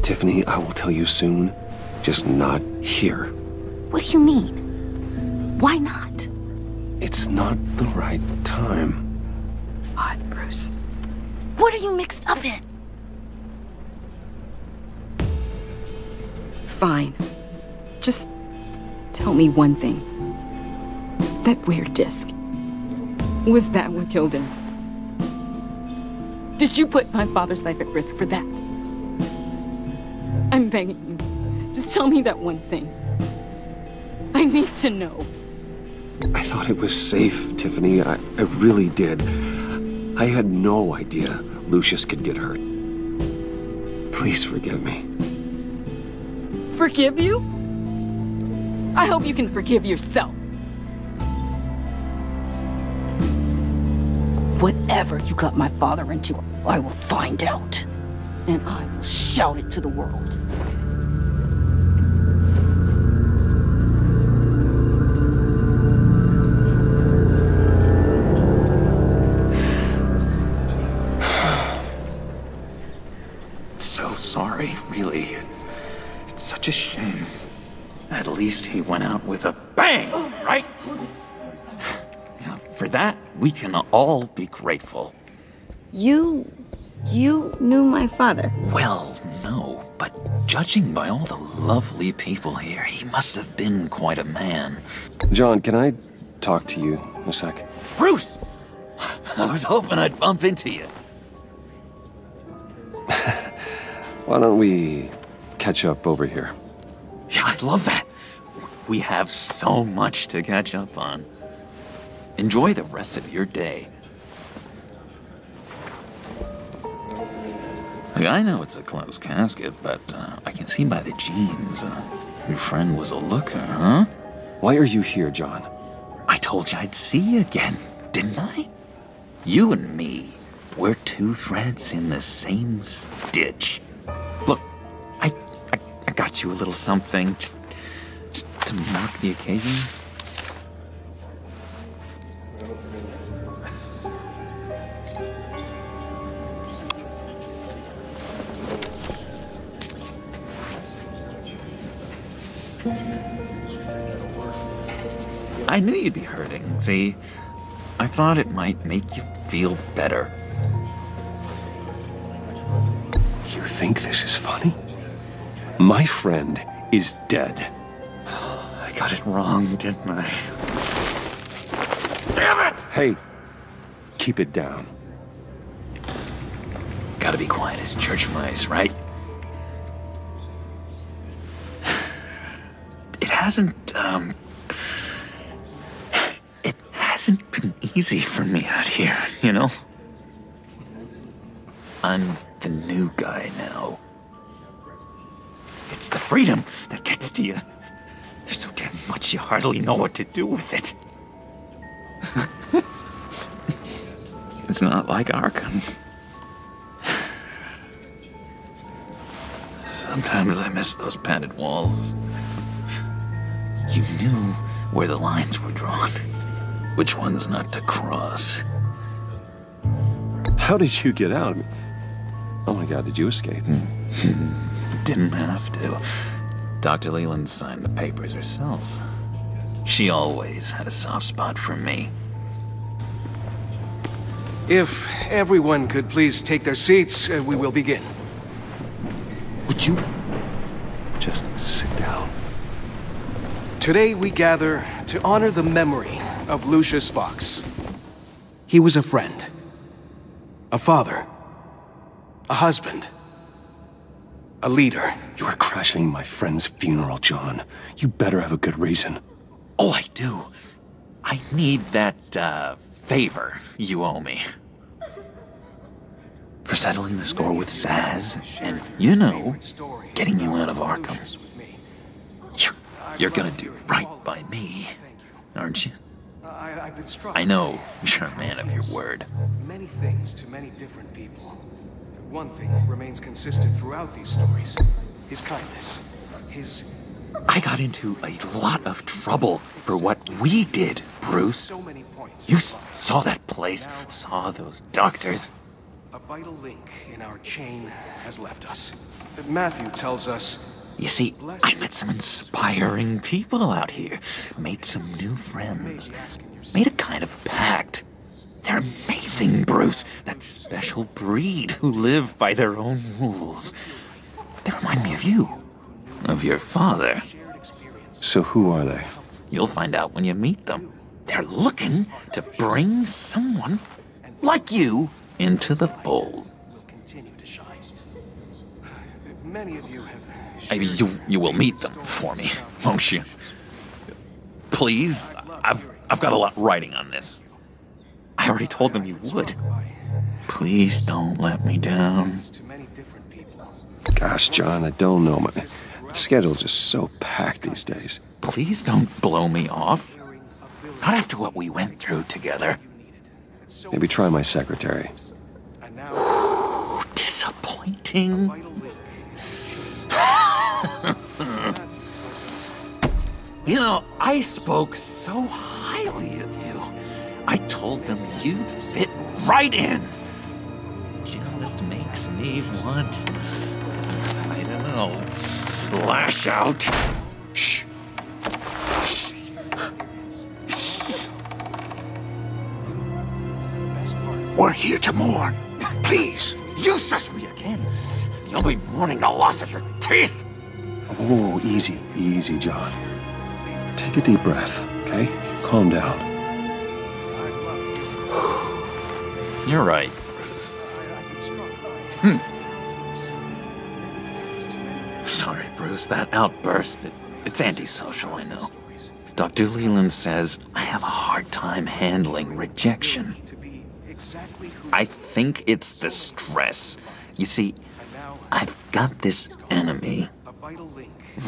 Tiffany, I will tell you soon. Just not here. What do you mean? Why not? It's not the right time. What, Bruce? What are you mixed up in? Fine. Just tell me one thing. That weird disc. Was that what killed him? Did you put my father's life at risk for that? I'm begging you. Just tell me that one thing. I need to know. I thought it was safe, Tiffany. I really did. I had no idea Lucius could get hurt. Please forgive me. Forgive you? I hope you can forgive yourself. Whatever you got my father into, I will find out. And I will shout it to the world. So sorry, really. It's such a shame. At least he went out with a bang, right? For that, we can all be grateful. You knew my father? Well, no, but judging by all the lovely people here, he must have been quite a man. John, can I talk to you a sec? Bruce! I was hoping I'd bump into you. Why don't we catch up over here? Yeah, I'd love that. We have so much to catch up on. Enjoy the rest of your day. Like, I know it's a closed casket, but I can see by the jeans. Your friend was a looker, huh? Why are you here, John? I told you I'd see you again, didn't I? You and me, we're two threads in the same stitch. Look, I got you a little something, just to mark the occasion. I knew you'd be hurting, see? I thought it might make you feel better. You think this is funny? My friend is dead. I got it wrong, didn't I? Damn it! Hey, keep it down. Gotta be quiet as church mice, right? It hasn't been easy for me out here, you know? I'm the new guy now. It's the freedom that gets to you. There's so damn much you hardly know what to do with it. It's not like Arkham. Sometimes I miss those padded walls. You knew where the lines were drawn, which ones not to cross. How did you get out? Oh my God, did you escape? Didn't have to. Dr. Leland signed the papers herself. She always had a soft spot for me. If everyone could please take their seats, we will begin. Would you just sit down? Today we gather to honor the memory of Lucius Fox. He was a friend, a father, a husband, a leader. You are crashing my friend's funeral, John. You better have a good reason. Oh, I do. I need that, favor you owe me. For settling the score with Zaz, and, you know, getting you out of Arkham. You're gonna do right by me, aren't you? I know you're a man of your word. Many things to many different people. One thing remains consistent throughout these stories. His kindness. His... I got into a lot of trouble for what we did, Bruce. You saw that place, saw those doctors. A vital link in our chain has left us. Matthew tells us... You see, I met some inspiring people out here. Made some new friends. Made a kind of pact. They're amazing, Bruce. That special breed who live by their own rules. They remind me of you. Of your father. So who are they? You'll find out when you meet them. They're looking to bring someone like you into the fold. Many of you have... You will meet them for me, won't you? Please? I've got a lot riding on this. I already told them you would. Please don't let me down. Gosh, John, I don't know. My schedule's just so packed these days. Please don't blow me off. Not after what we went through together. Maybe try my secretary. Disappointing. You know, I spoke so highly of you. I told them you'd fit right in. Just makes me want... I don't know... lash out. Shh. We're here to mourn. Please, useless me again. You'll be mourning the loss of your teeth. Oh, easy, easy, John. Take a deep breath, okay? Calm down. You're right. Sorry, Bruce, that outburst, it's antisocial, I know. Dr. Leland says I have a hard time handling rejection. I think it's the stress. You see, I've got this enemy.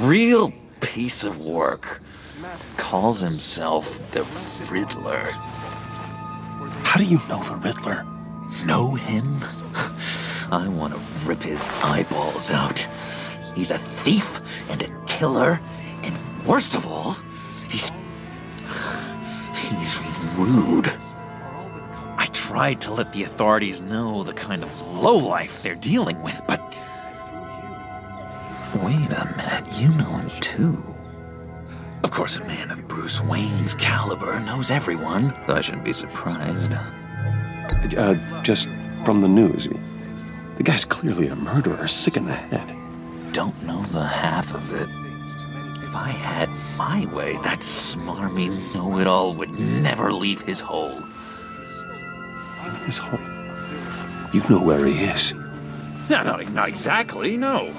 Real piece of work. Calls himself the Riddler. How do you know the Riddler? Know him? I want to rip his eyeballs out. He's a thief and a killer, and worst of all, he's rude. I tried to let the authorities know the kind of lowlife they're dealing with, but... Wait a minute, you know him too. Of course, a man of Bruce Wayne's caliber knows everyone, so I shouldn't be surprised. Just from the news. The guy's clearly a murderer, sick in the head. Don't know the half of it. If I had my way, that smarmy know-it-all would never leave his hole. His hole? You know where he is. No, not exactly, no.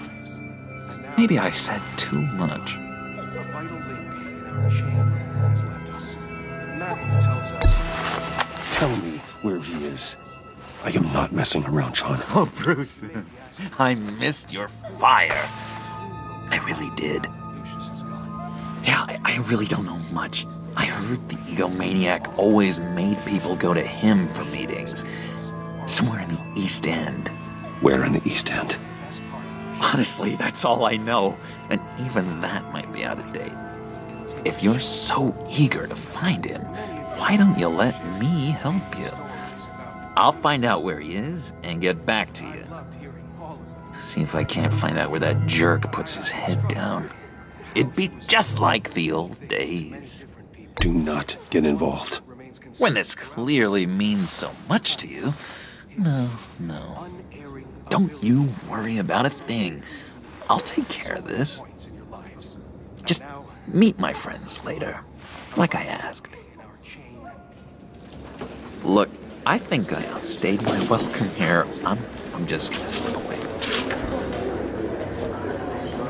Maybe I said too much. A vital link in our chain has left us. Matthew tells us... Tell me where he is. I am not messing around, John. Oh, Bruce. I missed your fire. I really did. Yeah, I really don't know much. I heard the egomaniac always made people go to him for meetings. Somewhere in the East End. Where in the East End? Honestly, that's all I know. And even that might be out of date. If you're so eager to find him, why don't you let me help you? I'll find out where he is and get back to you. See if I can't find out where that jerk puts his head down. It'd be just like the old days. Do not get involved. When this clearly means so much to you. No. Don't you worry about a thing. I'll take care of this. Just meet my friends later, like I asked. Look, I think I outstayed my welcome here. I'm just gonna slip away.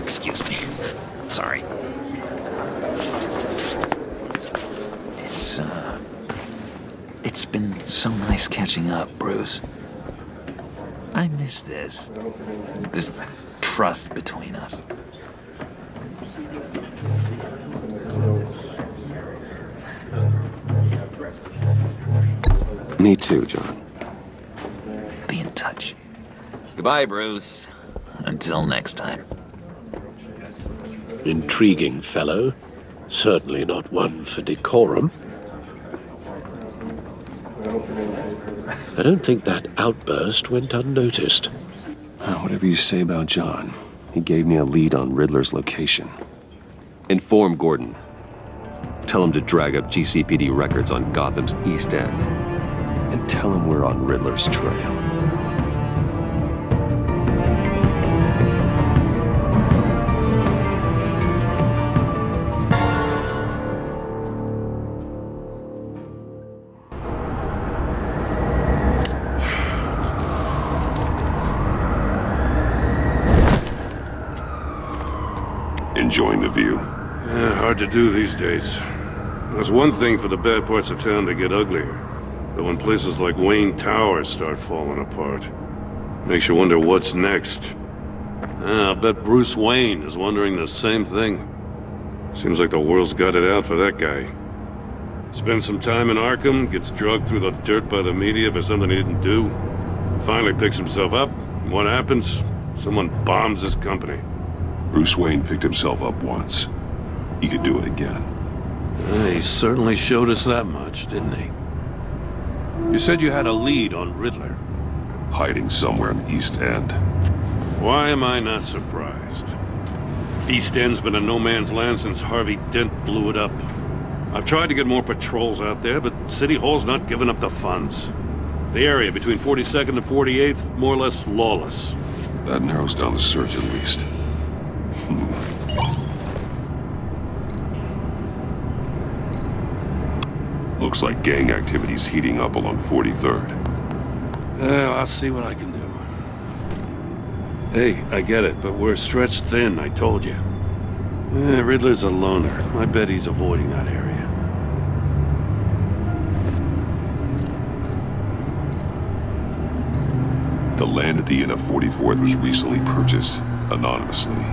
Excuse me. Sorry. It's been so nice catching up, Bruce. I miss this trust between us. Me too, John. Be in touch. Goodbye, Bruce. Until next time. Intriguing fellow. Certainly not one for decorum. I don't think that outburst went unnoticed. Whatever you say about John, he gave me a lead on Riddler's location. Inform Gordon. Tell him to drag up GCPD records on Gotham's East End. And tell him we're on Riddler's trail. Enjoying the view? Yeah, hard to do these days. There's one thing for the bad parts of town to get uglier, but when places like Wayne Tower start falling apart, makes you wonder what's next. I'll bet Bruce Wayne is wondering the same thing. Seems like the world's got it out for that guy. Spends some time in Arkham, gets drugged through the dirt by the media for something he didn't do. Finally picks himself up, and what happens? Someone bombs his company. Bruce Wayne picked himself up once. He could do it again. He certainly showed us that much, didn't he? You said you had a lead on Riddler. Hiding somewhere in the East End. Why am I not surprised? East End's been a no-man's land since Harvey Dent blew it up. I've tried to get more patrols out there, but City Hall's not giving up the funds. The area between 42nd and 48th, more or less lawless. That narrows down the search at least. Looks like gang activity's heating up along 43rd. I'll see what I can do. Hey, I get it, but we're stretched thin, I told you. Riddler's a loner. I bet he's avoiding that area. The land at the end of 44th was recently purchased, anonymously.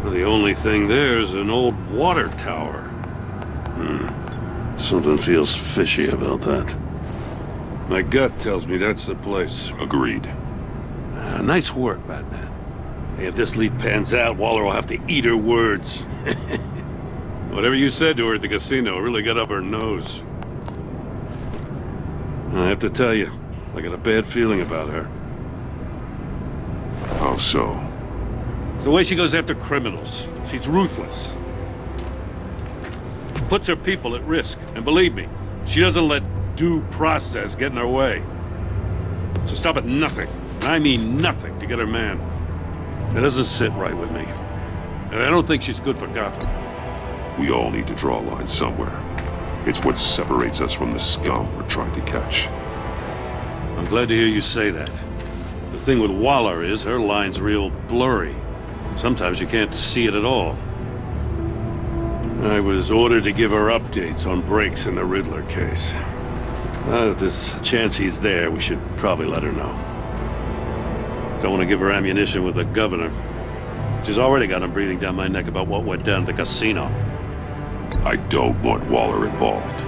The only thing there is an old water tower. Something feels fishy about that. My gut tells me that's the place. Agreed. Nice work, Batman. Hey, if this lead pans out, Waller will have to eat her words. Whatever you said to her at the casino really got up her nose. I have to tell you, I got a bad feeling about her. How so? It's the way she goes after criminals. She's ruthless. Puts her people at risk. And believe me, she doesn't let due process get in her way. She'll stop at nothing, and I mean nothing, to get her man. It doesn't sit right with me. And I don't think she's good for Gotham. We all need to draw a line somewhere. It's what separates us from the scum we're trying to catch. I'm glad to hear you say that. The thing with Waller is her line's real blurry. Sometimes you can't see it at all. I was ordered to give her updates on breaks in the Riddler case. If there's a chance he's there, we should probably let her know. Don't want to give her ammunition with the governor. She's already got him breathing down my neck about what went down at the casino. I don't want Waller involved.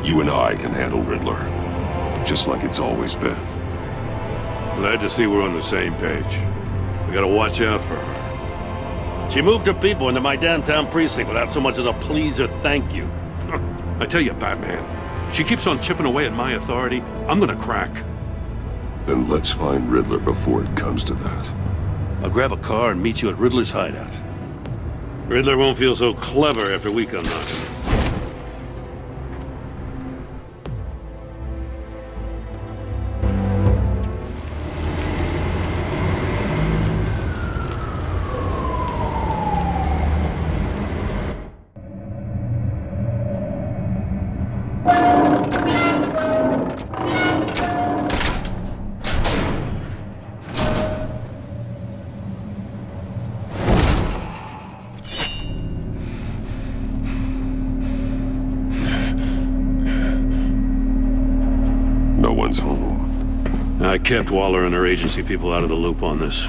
You and I can handle Riddler, just like it's always been. Glad to see we're on the same page. We gotta watch out for her. She moved her people into my downtown precinct without so much as a please or thank you. I tell you, Batman, she keeps on chipping away at my authority, I'm gonna crack. Then let's find Riddler before it comes to that. I'll grab a car and meet you at Riddler's hideout. Riddler won't feel so clever after we come knocking. I kept Waller and her agency people out of the loop on this.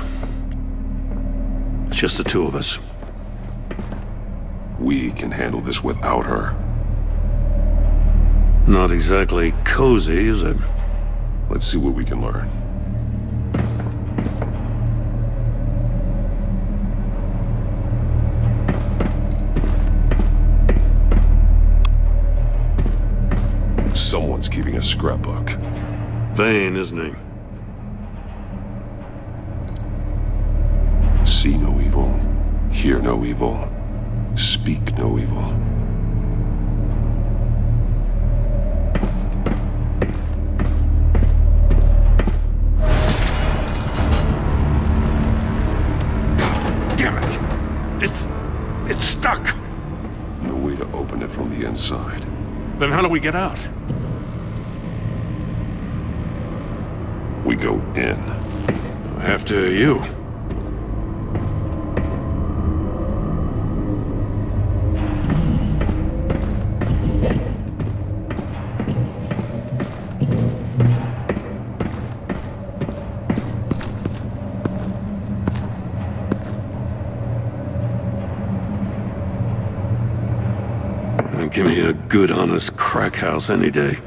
It's just the two of us. We can handle this without her. Not exactly cozy, is it? Let's see what we can learn. Someone's keeping a scrapbook. Vane, isn't he? See no evil, hear no evil, speak no evil. God damn it! It's stuck! No way to open it from the inside. Then how do we get out? We go in. After you. Give me a good, honest crack house any day.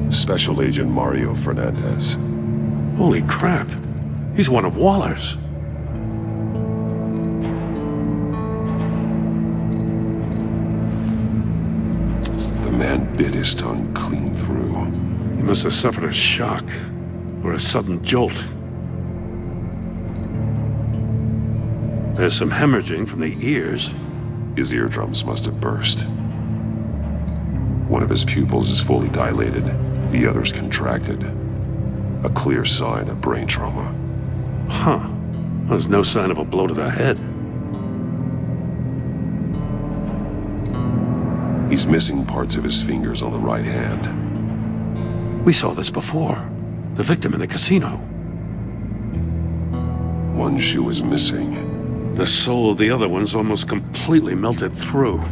Special Agent Mario Fernandez. Holy crap. He's one of Waller's. The man bit his tongue clean through. He must have suffered a shock, or a sudden jolt. There's some hemorrhaging from the ears. His eardrums must have burst. One of his pupils is fully dilated. The other's contracted. A clear sign of brain trauma. Huh. There's no sign of a blow to the head. He's missing parts of his fingers on the right hand. We saw this before. The victim in the casino. One shoe is missing. The sole of the other one's almost completely melted through.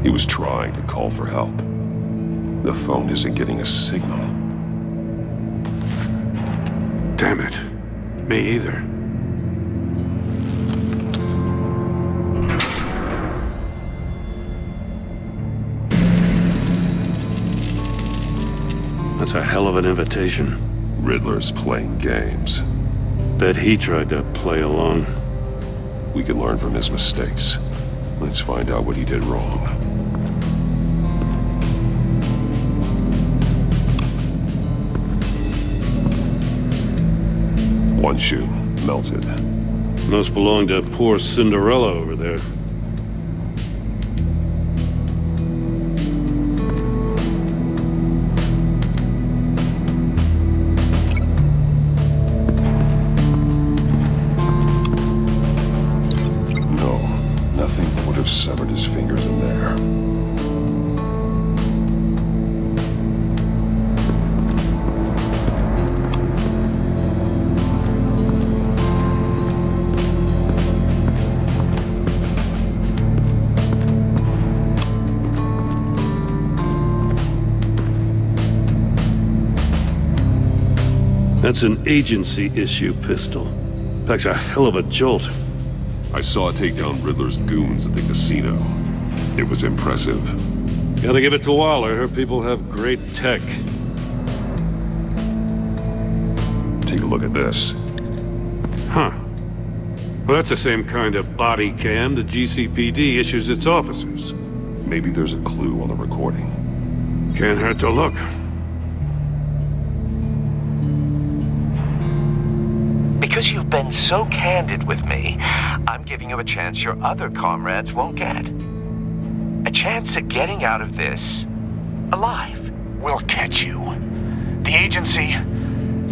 He was trying to call for help. The phone isn't getting a signal. Damn it. Me either. That's a hell of an invitation. Riddler's playing games. Bet he tried to play along. We can learn from his mistakes. Let's find out what he did wrong. One shoe, melted. Must belong to poor Cinderella over there. have severed his fingers in there. That's an agency-issue pistol. Packs a hell of a jolt. I saw it take down Riddler's goons at the casino. It was impressive. Gotta give it to Waller. Her people have great tech. Take a look at this. Huh. Well, that's the same kind of body cam the GCPD issues its officers. Maybe there's a clue on the recording. Can't hurt to look. Because you've been so candid with me, I'm giving you a chance your other comrades won't get. A chance at getting out of this alive. We'll catch you. The agency,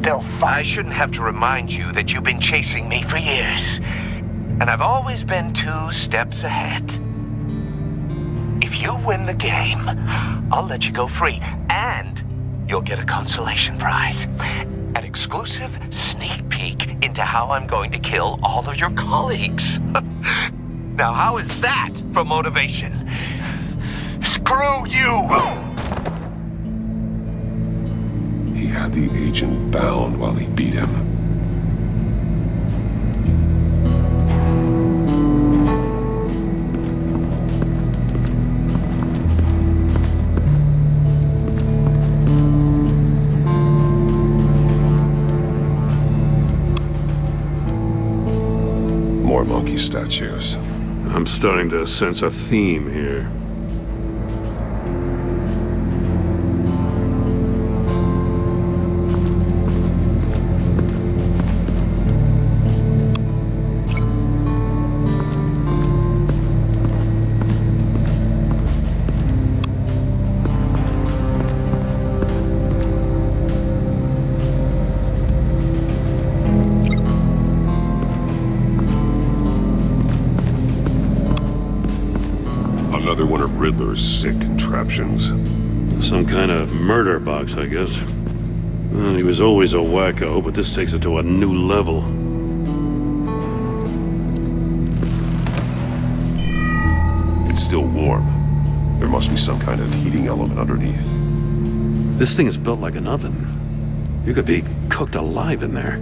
they'll find... I shouldn't have to remind you that you've been chasing me for years. And I've always been 2 steps ahead. If you win the game, I'll let you go free. And you'll get a consolation prize. An exclusive sneak peek into how I'm going to kill all of your colleagues. Now, how is that for motivation? Screw you! He had the agent bound while he beat him. Monkey statues. I'm starting to sense a theme here. Another one of Riddler's sick contraptions. Some kind of murder box, I guess. Well, he was always a wacko, but this takes it to a new level. It's still warm. There must be some kind of heating element underneath. This thing is built like an oven. You could be cooked alive in there.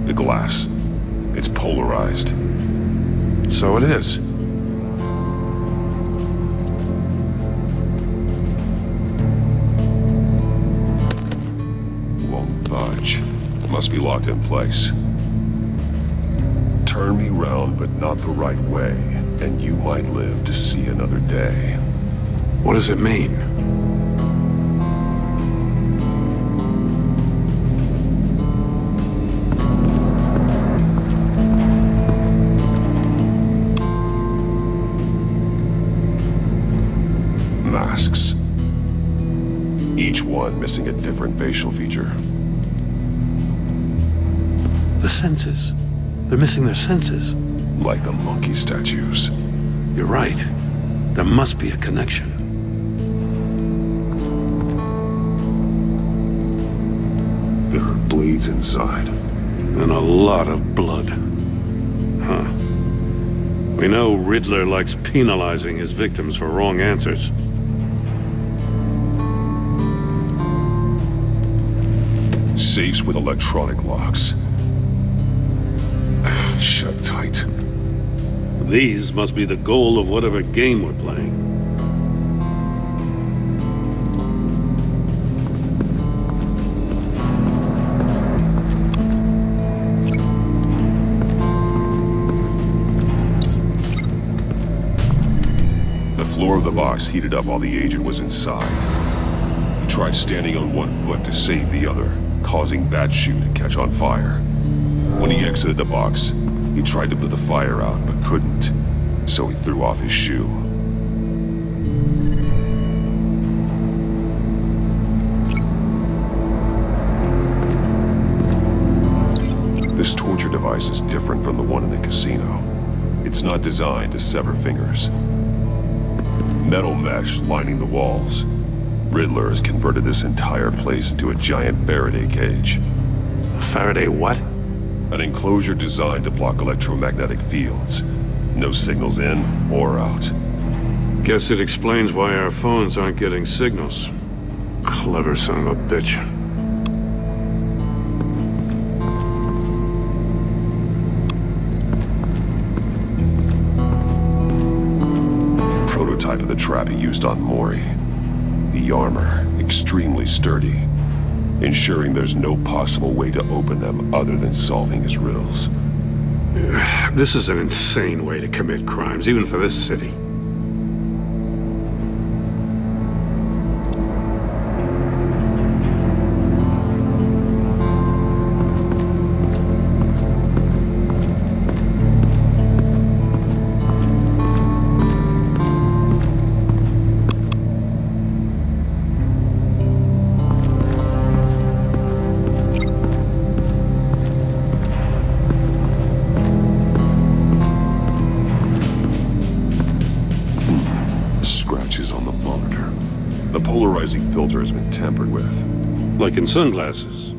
The glass. It's polarized. So it is. Won't budge. Must be locked in place. Turn me round, but not the right way, and you might live to see another day. What does it mean? Masks. Each one missing a different facial feature. The senses. They're missing their senses. Like the monkey statues. You're right. There must be a connection. There are blades inside. And a lot of blood. Huh. We know Riddler likes penalizing his victims for wrong answers. Safes with electronic locks. Shut tight. These must be the goal of whatever game we're playing. The floor of the box heated up while the agent was inside. He tried standing on one foot to save the other, causing that shoe to catch on fire. When he exited the box, he tried to put the fire out, but couldn't, so he threw off his shoe. The This torture device is different from the one in the casino. It's not designed to sever fingers. Metal mesh lining the walls. Riddler has converted this entire place into a giant Faraday cage. A Faraday what? An enclosure designed to block electromagnetic fields. No signals in or out. Guess it explains why our phones aren't getting signals. Clever son of a bitch. Prototype of the trap he used on Mori. The armor, extremely sturdy, ensuring there's no possible way to open them other than solving his riddles. This is an insane way to commit crimes, even for this city. Filter has been tampered with. Like in sunglasses.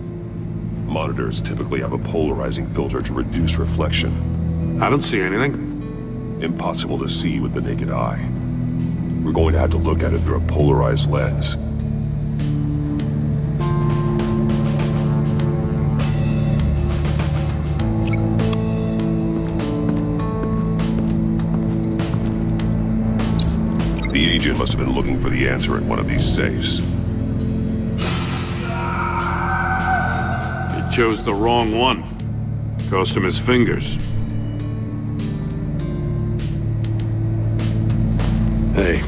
Monitors typically have a polarizing filter to reduce reflection. I don't see anything. Impossible to see with the naked eye. We're going to have to look at it through a polarized lens. The agent must have been looking for the answer in one of these safes. He chose the wrong one. Cost him his fingers. Hey,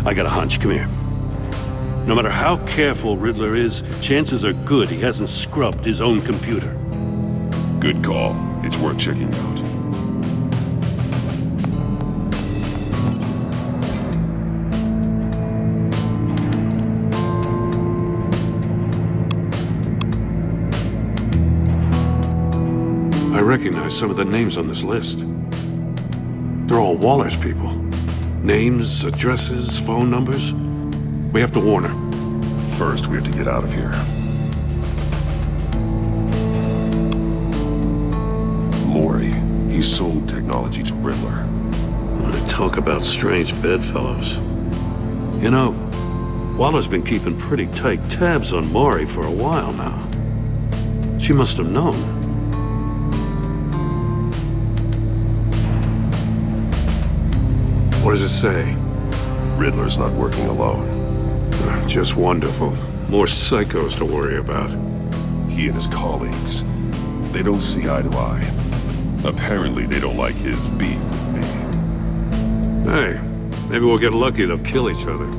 I got a hunch. Come here. No matter how careful Riddler is, chances are good he hasn't scrubbed his own computer. Good call. It's worth checking out. I recognize some of the names on this list. They're all Waller's people. Names, addresses, phone numbers. We have to warn her. First, we have to get out of here. Mori, he sold technology to Riddler. Talk about strange bedfellows. You know, Waller's been keeping pretty tight tabs on Mori for a while now. She must have known. What does it say? Riddler's not working alone. Just wonderful. More psychos to worry about. He and his colleagues, they don't see eye to eye. Apparently they don't like his beef with me. Hey, maybe we'll get lucky they'll kill each other.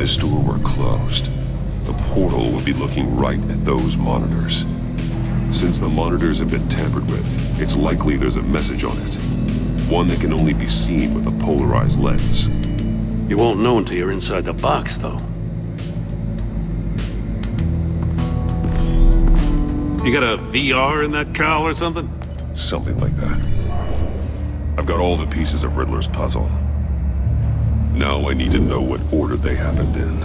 this door were closed, the portal would be looking right at those monitors. Since the monitors have been tampered with, it's likely there's a message on it. One that can only be seen with a polarized lens. You won't know until you're inside the box, though. You got a VR in that cowl or something? Something like that. I've got all the pieces of Riddler's puzzle. Now I need to know what order they happened in.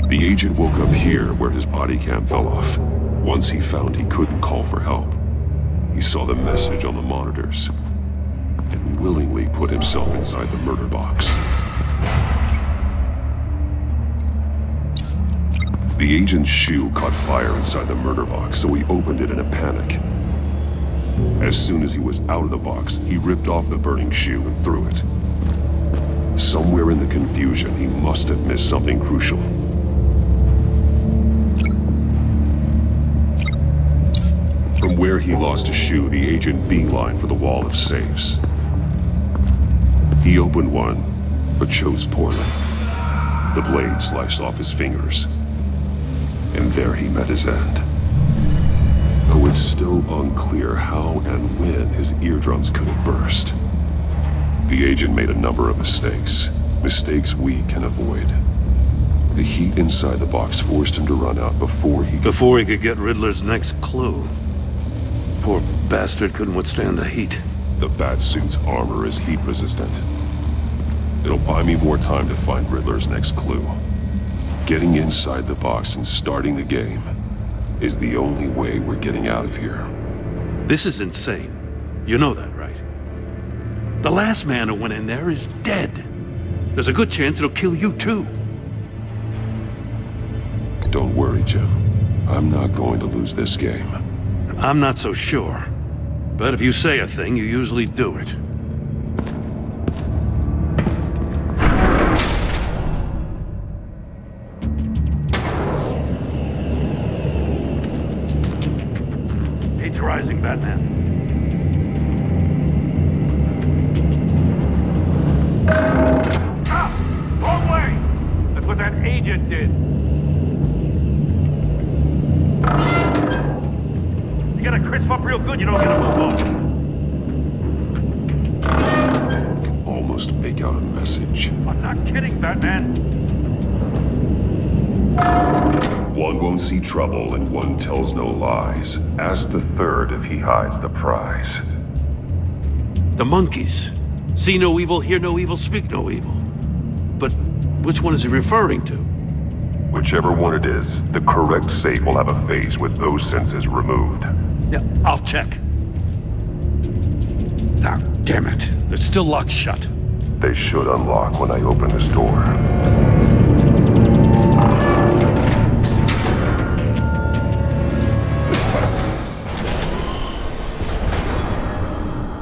The agent woke up here where his body cam fell off. Once he found he couldn't call for help, he saw the message on the monitors. and willingly put himself inside the murder box. The agent's shoe caught fire inside the murder box, so he opened it in a panic. As soon as he was out of the box, he ripped off the burning shoe and threw it. Somewhere in the confusion, he must have missed something crucial. From where he lost a shoe, the agent beelined for the wall of safes. He opened one, but chose poorly. The blade sliced off his fingers. And there he met his end. Though it's still unclear how and when his eardrums could have burst. The agent made a number of mistakes. Mistakes we can avoid. The heat inside the box forced him to run out before he could get Riddler's next clue. Poor bastard couldn't withstand the heat. The Batsuit's armor is heat resistant. It'll buy me more time to find Riddler's next clue. Getting inside the box and starting the game is the only way we're getting out of here. This is insane. You know that, right? The last man who went in there is dead. There's a good chance it'll kill you too. Don't worry, Jim. I'm not going to lose this game. I'm not so sure. But if you say a thing, you usually do it. Heat's rising, Batman. Ah! Wrong way! That's what that agent did. You gotta crisp up real good, you don't gotta move on. Almost make out a message. I'm not kidding, Batman. One won't see trouble and one tells no lies. Ask the third if he hides the prize. The monkeys. See no evil, hear no evil, speak no evil. But which one is he referring to? Whichever one it is, the correct safe will have a face with those senses removed. Yeah, I'll check. Ah, damn it. They're still locked shut. They should unlock when I open this door.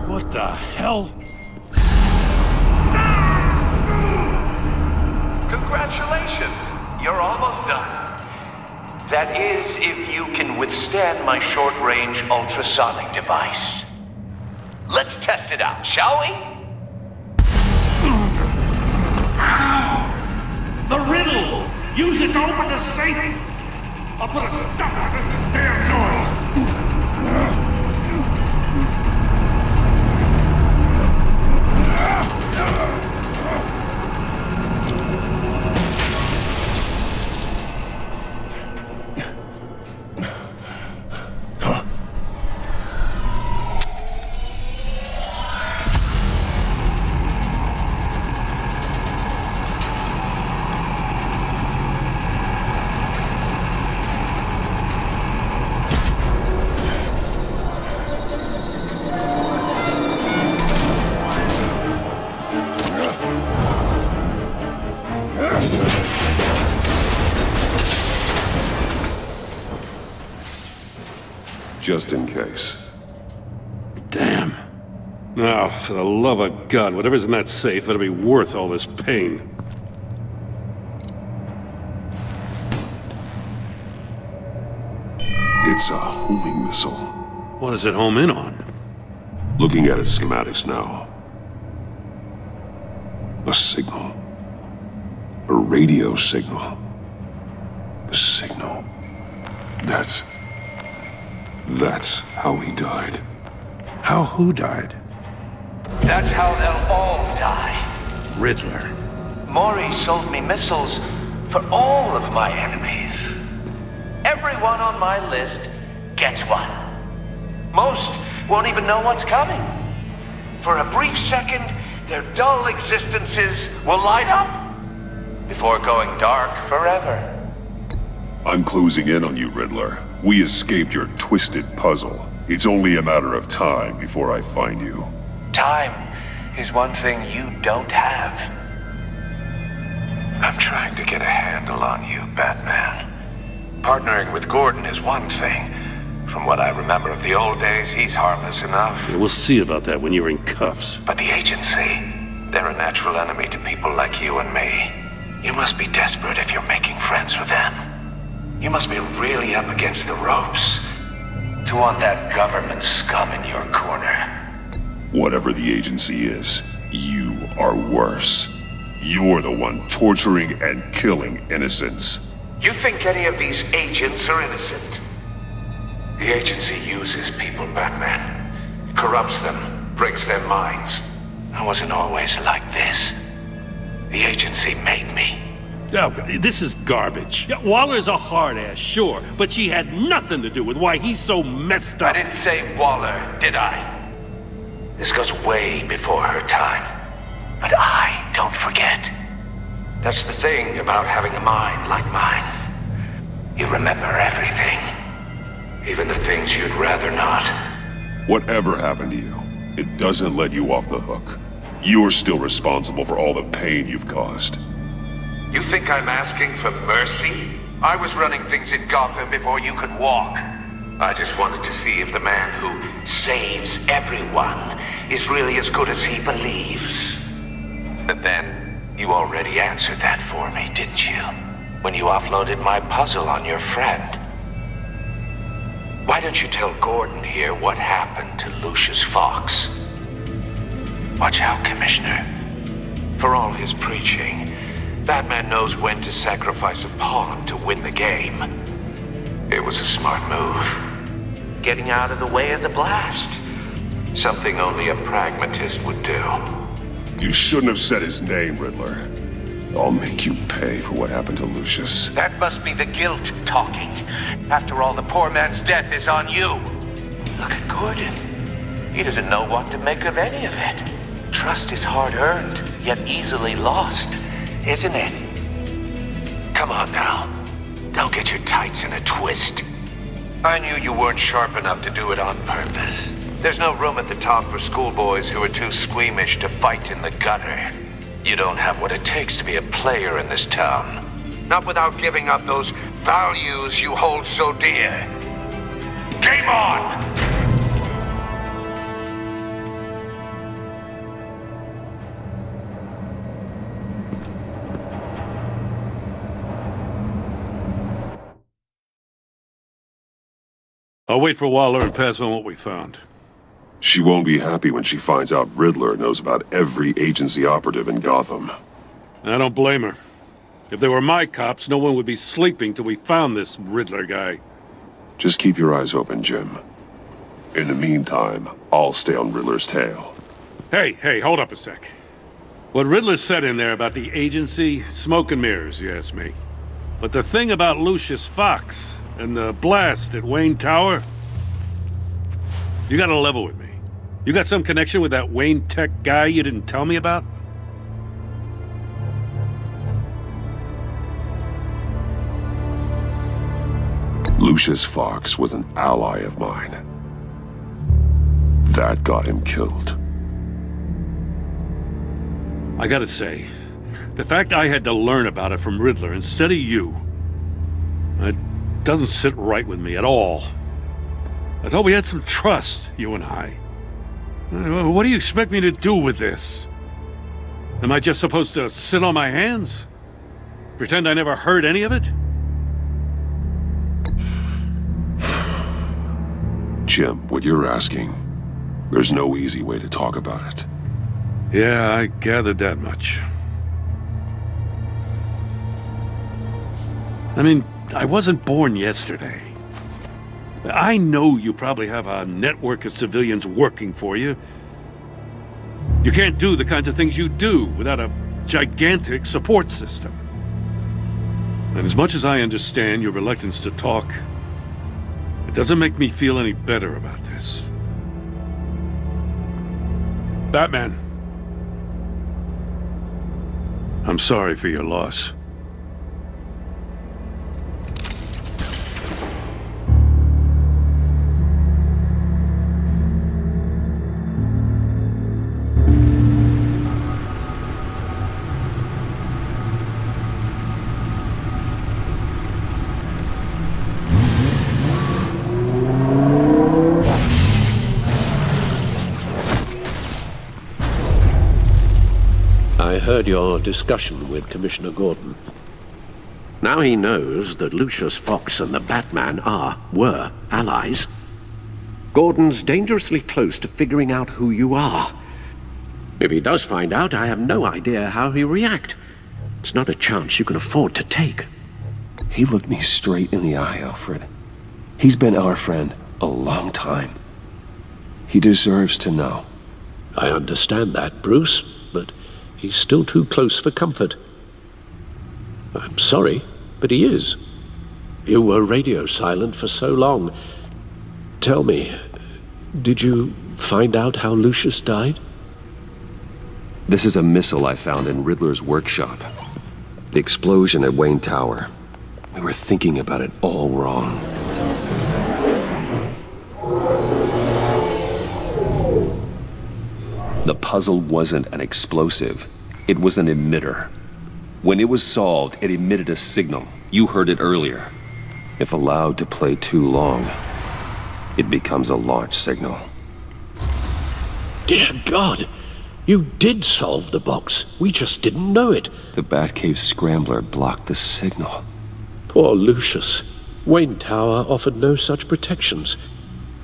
What the hell? Congratulations! You're almost done. That is, if you can withstand my short-range ultrasonic device. Let's test it out, shall we? The riddle! Use it to open the safe! I'll put a stop to this damn noise! Just in case. Damn. Now, for the love of God, whatever's in that safe better be worth all this pain. It's a homing missile. What does it home in on? Looking at its schematics now. A signal. A radio signal. A signal. That's how he died. How who died? That's how they'll all die. Riddler. Maury sold me missiles for all of my enemies. Everyone on my list gets one. Most won't even know what's coming. For a brief second, their dull existences will light up before going dark forever. I'm closing in on you, Riddler. We escaped your twisted puzzle. It's only a matter of time before I find you. Time is one thing you don't have. I'm trying to get a handle on you, Batman. Partnering with Gordon is one thing. From what I remember of the old days, he's harmless enough. Yeah, we'll see about that when you're in cuffs. But the agency, they're a natural enemy to people like you and me. You must be desperate if you're making friends with them. You must be really up against the ropes to want that government scum in your corner. Whatever the agency is, you are worse. You're the one torturing and killing innocents. You think any of these agents are innocent? The agency uses people, Batman. It corrupts them, breaks their minds. I wasn't always like this. The agency made me. Oh, this is garbage. Yeah, Waller's a hard ass, sure, but she had nothing to do with why he's so messed up. I didn't say Waller, did I? This goes way before her time. But I don't forget. That's the thing about having a mind like mine. You remember everything. Even the things you'd rather not. Whatever happened to you, it doesn't let you off the hook. You're still responsible for all the pain you've caused. You think I'm asking for mercy? I was running things in Gotham before you could walk. I just wanted to see if the man who saves everyone is really as good as he believes. But then, you already answered that for me, didn't you? When you offloaded my puzzle on your friend. Why don't you tell Gordon here what happened to Lucius Fox? Watch out, Commissioner. For all his preaching, Batman knows when to sacrifice a pawn to win the game. It was a smart move. Getting out of the way of the blast. Something only a pragmatist would do. You shouldn't have said his name, Riddler. I'll make you pay for what happened to Lucius. That must be the guilt talking. After all, the poor man's death is on you. Look at Gordon. He doesn't know what to make of any of it. Trust is hard-earned, yet easily lost, isn't it? Come on now. Don't get your tights in a twist. I knew you weren't sharp enough to do it on purpose. There's no room at the top for schoolboys who are too squeamish to fight in the gutter. You don't have what it takes to be a player in this town. Not without giving up those values you hold so dear. Game on! I'll wait for Waller and pass on what we found. She won't be happy when she finds out Riddler knows about every agency operative in Gotham. I don't blame her. If they were my cops, no one would be sleeping till we found this Riddler guy. Just keep your eyes open, Jim. In the meantime, I'll stay on Riddler's tail. Hey, hold up a sec. What Riddler said in there about the agency, smoke and mirrors, you ask me. But the thing about Lucius Fox and the blast at Wayne Tower, you gotta level with me. You got some connection with that Wayne Tech guy you didn't tell me about? Lucius Fox was an ally of mine. That got him killed. I gotta say, the fact I had to learn about it from Riddler instead of you, it doesn't sit right with me at all. I thought we had some trust, you and I. What do you expect me to do with this? Am I just supposed to sit on my hands? Pretend I never heard any of it? Jim, what you're asking, there's no easy way to talk about it. Yeah, I gathered that much. I mean, I wasn't born yesterday. I know you probably have a network of civilians working for you. You can't do the kinds of things you do without a gigantic support system. And as much as I understand your reluctance to talk, it doesn't make me feel any better about this. Batman, I'm sorry for your loss. I heard your discussion with Commissioner Gordon. Now he knows that Lucius Fox and the Batman were allies. Gordon's dangerously close to figuring out who you are. If he does find out, I have no idea how he'll react. It's not a chance you can afford to take. He looked me straight in the eye, Alfred. He's been our friend a long time. He deserves to know. I understand that, Bruce, but he's still too close for comfort. I'm sorry, but he is. You were radio silent for so long. Tell me, did you find out how Lucius died? This is a missile I found in Riddler's workshop. The explosion at Wayne Tower. We were thinking about it all wrong. The puzzle wasn't an explosive. It was an emitter. When it was solved, it emitted a signal. You heard it earlier. If allowed to play too long, it becomes a launch signal. Dear God! You did solve the box. We just didn't know it. The Batcave scrambler blocked the signal. Poor Lucius. Wayne Tower offered no such protections.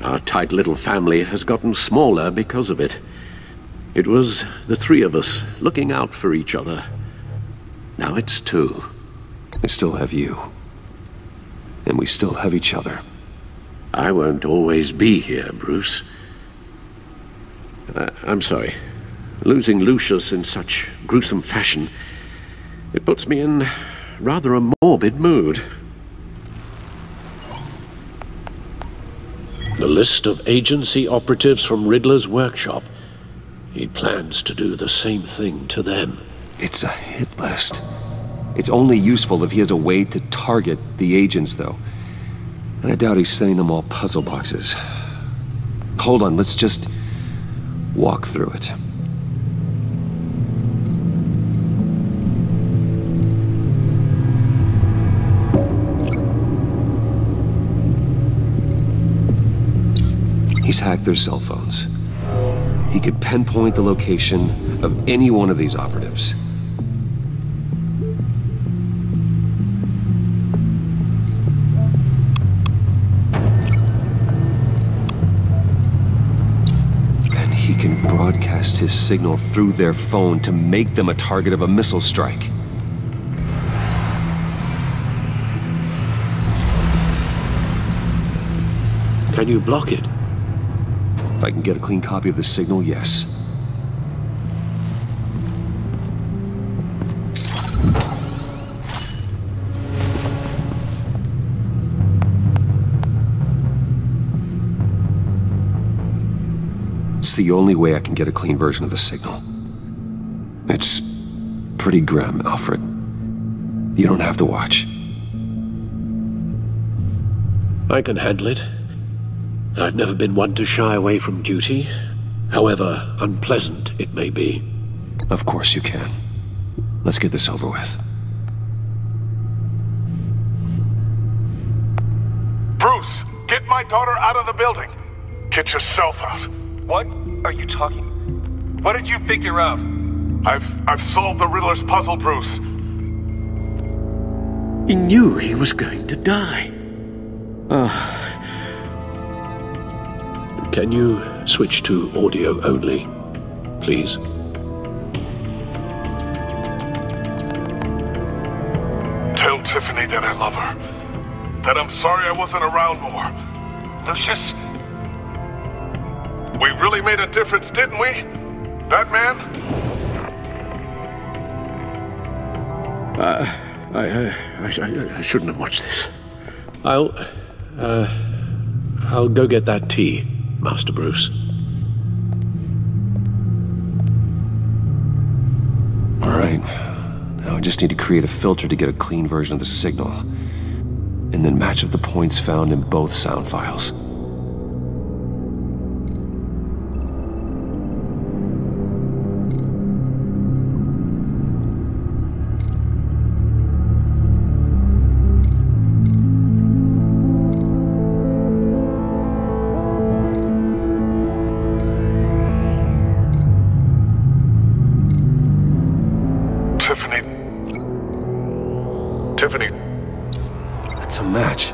Our tight little family has gotten smaller because of it. It was the three of us looking out for each other. Now it's two. I still have you. And we still have each other. I won't always be here, Bruce. I'm sorry. Losing Lucius in such gruesome fashion, it puts me in rather a morbid mood. The list of agency operatives from Riddler's workshop. He plans to do the same thing to them. It's a hit list. It's only useful if he has a way to target the agents, though. And I doubt he's sending them all puzzle boxes. Hold on, let's just walk through it. He's hacked their cell phones. He could pinpoint the location of any one of these operatives. And he can broadcast his signal through their phone to make them a target of a missile strike. Can you block it? If I can get a clean copy of the signal, yes. It's the only way I can get a clean version of the signal. It's pretty grim, Alfred. You don't have to watch. I can handle it. I've never been one to shy away from duty, however unpleasant it may be. Of course you can. Let's get this over with. Bruce, get my daughter out of the building. Get yourself out. What are you talking? What did you figure out? I've solved the Riddler's puzzle, Bruce. He knew he was going to die. Can you switch to audio only, please? Tell Tiffany that I love her. That I'm sorry I wasn't around more. Lucius? We really made a difference, didn't we? Batman? I shouldn't have watched this. I'll go get that tea, Master Bruce. All right. Now I just need to create a filter to get a clean version of the signal, and then match up the points found in both sound files. Tiffany. That's a match.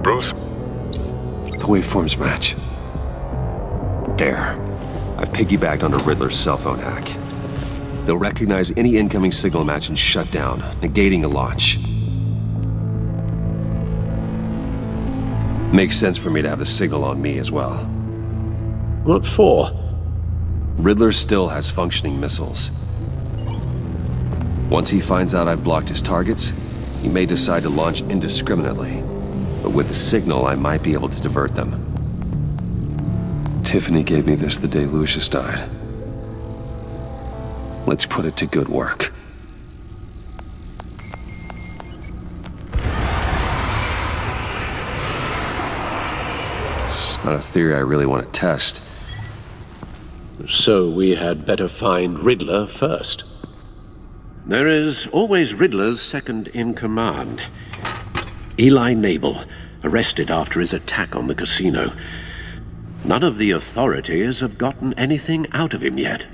Bruce? The waveforms match. There. I've piggybacked onto Riddler's cell phone hack. They'll recognize any incoming signal match and shut down, negating a launch. Makes sense for me to have the signal on me as well. What for? Riddler still has functioning missiles. Once he finds out I've blocked his targets, he may decide to launch indiscriminately. But with the signal, I might be able to divert them. Tiffany gave me this the day Lucius died. Let's put it to good work. It's not a theory I really want to test. So we had better find Riddler first. There is always Riddler's second in command. Eli Nabel, arrested after his attack on the casino. None of the authorities have gotten anything out of him yet.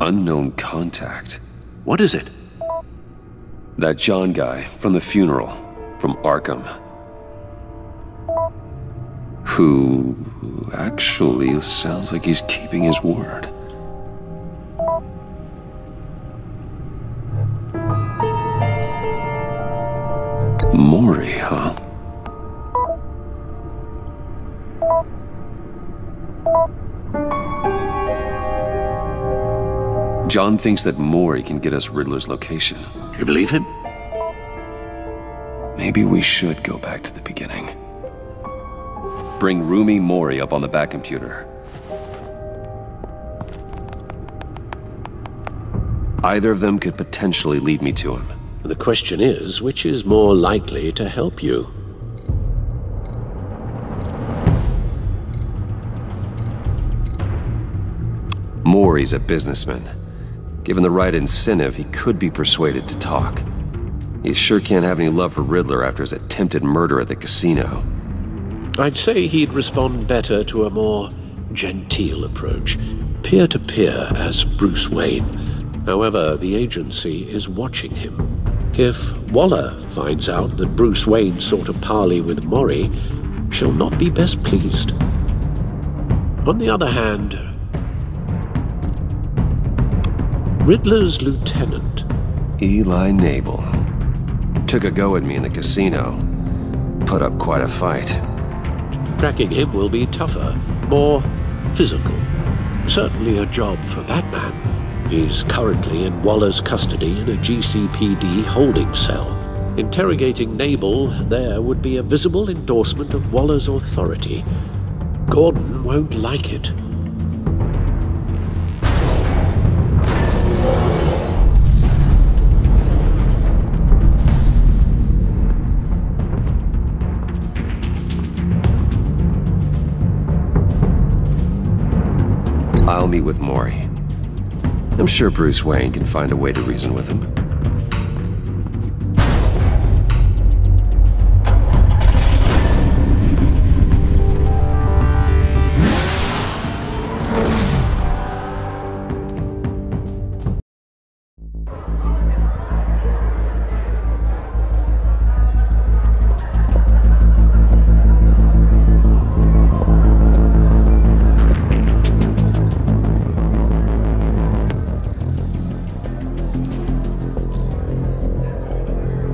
Unknown contact. What is it? That John guy from the funeral, from Arkham. Who actually sounds like he's keeping his word. Maury, huh? John thinks that Maury can get us Riddler's location. You believe him? Maybe we should go back to the beginning. Bring Roomy Maury up on the back computer. Either of them could potentially lead me to him. The question is, which is more likely to help you? Maury's a businessman. Given the right incentive, he could be persuaded to talk. He sure can't have any love for Riddler after his attempted murder at the casino. I'd say he'd respond better to a more genteel approach, peer-to-peer as Bruce Wayne. However, the agency is watching him. If Waller finds out that Bruce Wayne sought a parley with Maury, she'll not be best pleased. On the other hand, Riddler's lieutenant, Eli Nabel, took a go at me in the casino. Put up quite a fight. Tracking him will be tougher, more physical. Certainly a job for Batman. He's currently in Waller's custody in a GCPD holding cell. Interrogating Nabel there would be a visible endorsement of Waller's authority. Gordon won't like it. I'll meet with Maury. I'm sure Bruce Wayne can find a way to reason with him.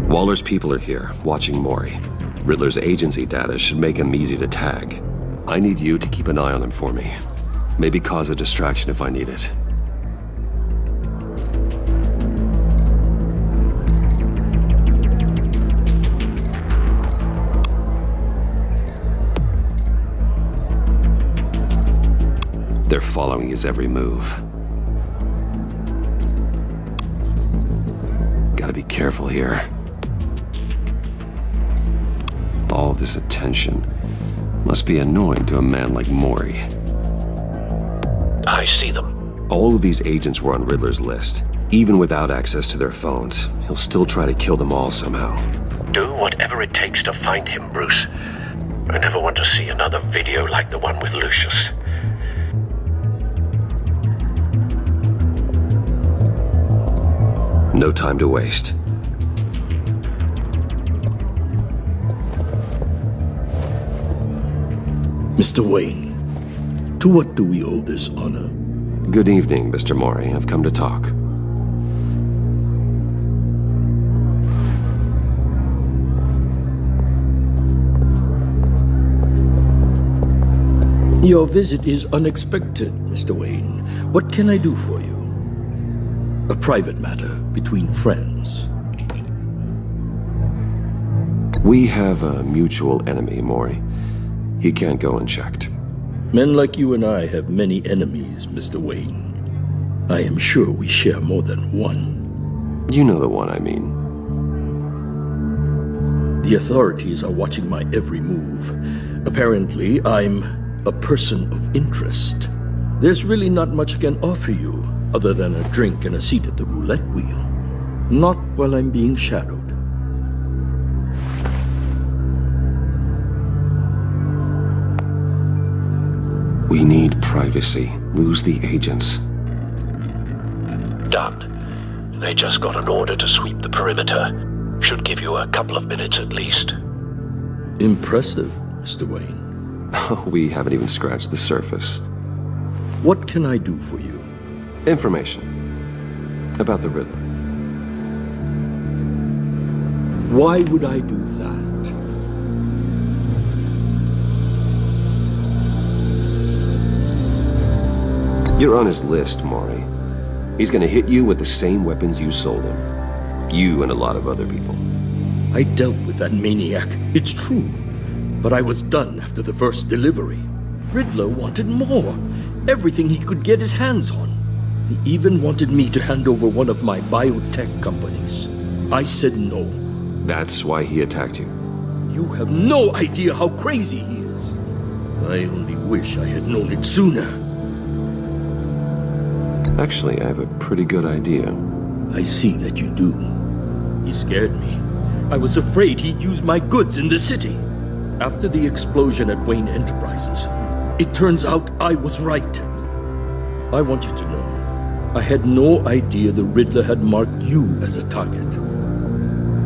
Waller's people are here, watching Maury. Riddler's agency data should make him easy to tag. I need you to keep an eye on him for me. Maybe cause a distraction if I need it. They're following his every move. Gotta be careful here. All this attention, Must be annoying to a man like Mori. I see them. All of these agents were on Riddler's list. Even without access to their phones, he'll still try to kill them all somehow. Do whatever it takes to find him, Bruce. I never want to see another video like the one with Lucius. No time to waste. Mr. Wayne, to what do we owe this honor? Good evening, Mr. Mori. I've come to talk. Your visit is unexpected, Mr. Wayne. What can I do for you? A private matter between friends. We have a mutual enemy, Mori. He can't go unchecked. Men like you and I have many enemies, Mr. Wayne. I am sure we share more than one. You know the one I mean. The authorities are watching my every move. Apparently, I'm a person of interest. There's really not much I can offer you, other than a drink and a seat at the roulette wheel. Not while I'm being shadowed. We need privacy. Lose the agents. Done. They just got an order to sweep the perimeter. Should give you a couple of minutes at least. Impressive, Mr. Wayne. We haven't even scratched the surface. What can I do for you? Information. About the Riddler. Why would I do that? You're on his list, Mori. He's gonna hit you with the same weapons you sold him. You and a lot of other people. I dealt with that maniac, it's true. But I was done after the first delivery. Riddler wanted more. Everything he could get his hands on. He even wanted me to hand over one of my biotech companies. I said no. That's why he attacked you. You have no idea how crazy he is. I only wish I had known it sooner. Actually, I have a pretty good idea. I see that you do. He scared me. I was afraid he'd use my goods in the city. After the explosion at Wayne Enterprises, it turns out I was right. I want you to know, I had no idea the Riddler had marked you as a target.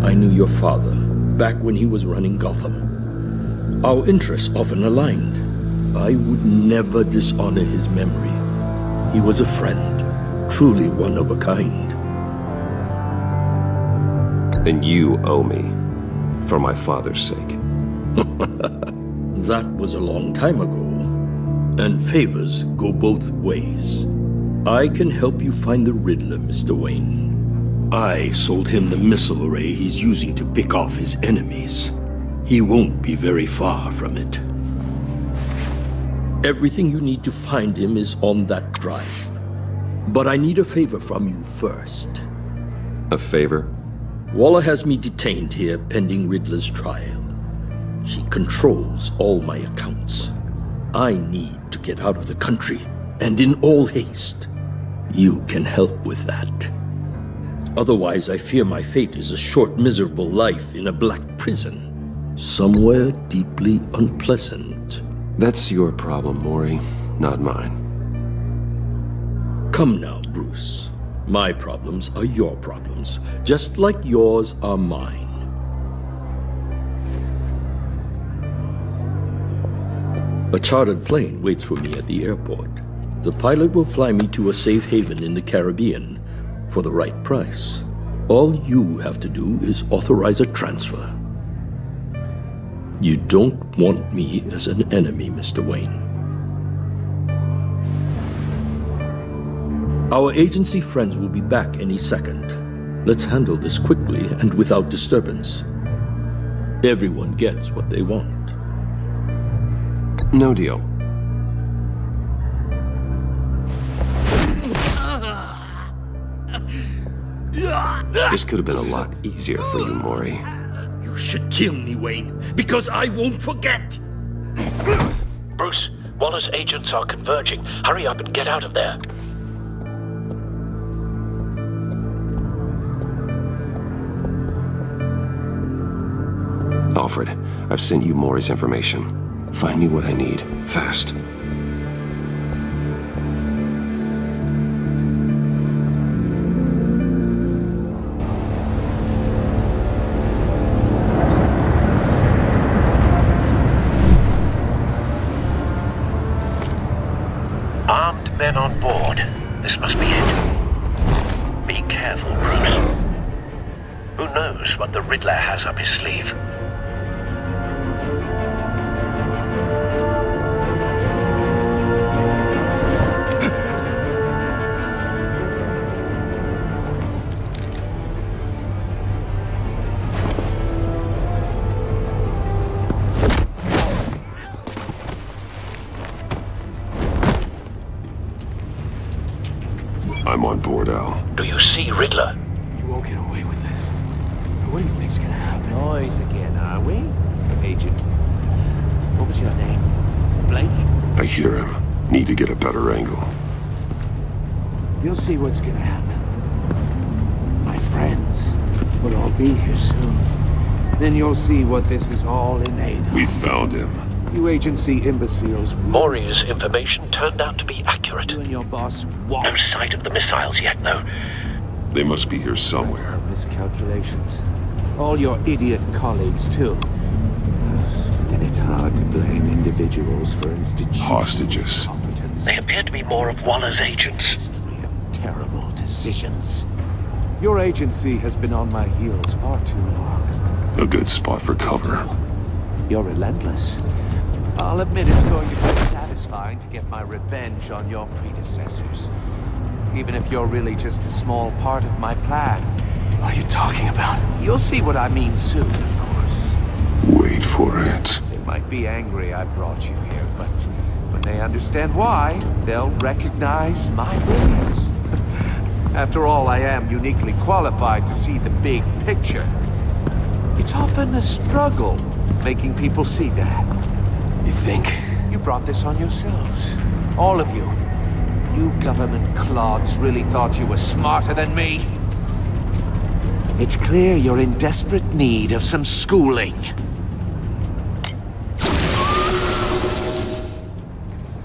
I knew your father, back when he was running Gotham. Our interests often aligned. I would never dishonor his memory. He was a friend, truly one of a kind. Then you owe me, for my father's sake. That was a long time ago, and favors go both ways. I can help you find the Riddler, Mr. Wayne. I sold him the missile array he's using to pick off his enemies. He won't be very far from it. Everything you need to find him is on that drive. But I need a favor from you first. A favor? Waller has me detained here pending Riddler's trial. She controls all my accounts. I need to get out of the country, and in all haste. You can help with that. Otherwise, I fear my fate is a short, miserable life in a black prison. Somewhere deeply unpleasant. That's your problem, Mori, not mine. Come now, Bruce. My problems are your problems, just like yours are mine. A chartered plane waits for me at the airport. The pilot will fly me to a safe haven in the Caribbean for the right price. All you have to do is authorize a transfer. You don't want me as an enemy, Mr. Wayne. Our agency friends will be back any second. Let's handle this quickly and without disturbance. Everyone gets what they want. No deal. This could have been a lot easier for you, Mori. You should kill me, Wayne, because I won't forget. Bruce, Waller's agents are converging. Hurry up and get out of there. Alfred, I've sent you Maury's information. Find me what I need, fast. Armed men on board. This must be it. Be careful, Bruce. Who knows what the Riddler has up his sleeve? I'm on board, Al. Do you see Riddler? You won't get away with this. What do you think's gonna happen? Noise again, are we? Agent. What was your name? Blake? I hear him. Need to get a better angle. You'll see what's gonna happen. My friends will all be here soon. Then you'll see what this is all in aid of. We found him. You agency imbeciles. Maury's information turned out to be accurate. You and your boss No sight of the missiles yet, though. They must be here somewhere. Miscalculations. All your idiot colleagues, too. And it's hard to blame individuals for institutions. Hostages. They appear to be more of Waller's agents. Terrible decisions. Your agency has been on my heels far too long. A good spot for cover. You're relentless. I'll admit it's going to be satisfying to get my revenge on your predecessors. Even if you're really just a small part of my plan. What are you talking about? You'll see what I mean soon, of course. Wait for it. They might be angry I brought you here, but when they understand why, they'll recognize my brilliance. After all, I am uniquely qualified to see the big picture. It's often a struggle making people see that. You think? You brought this on yourselves. All of you. You government clods really thought you were smarter than me? It's clear you're in desperate need of some schooling.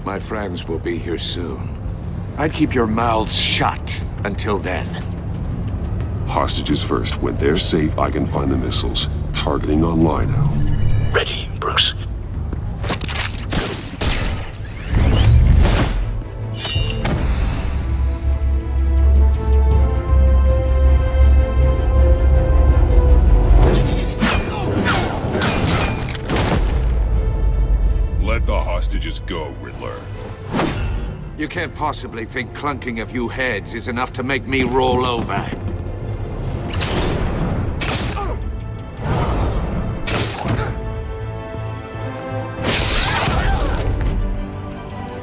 My friends will be here soon. I'd keep your mouths shut until then. Hostages first. When they're safe, I can find the missiles. Targeting online now. Ready, Bruce. Let the hostages go, Riddler. You can't possibly think clunking a few heads is enough to make me roll over.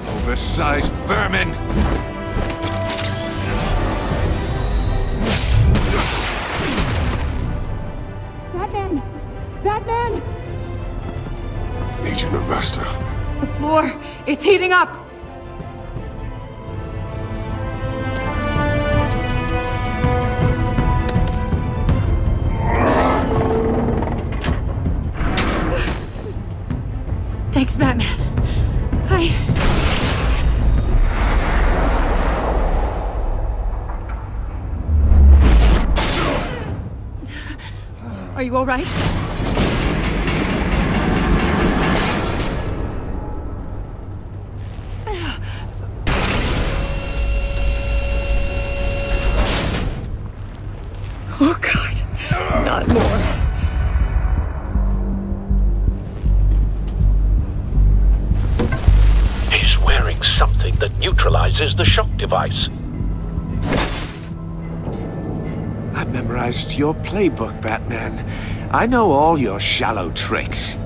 Oversized vermin! Batman! Batman! Agent Avesta. The floor, it's heating up! Thanks, Batman. Are you all right? Oh, God. Not more. He's wearing something that neutralizes the shock device. I've memorized your playbook, Batman. I know all your shallow tricks.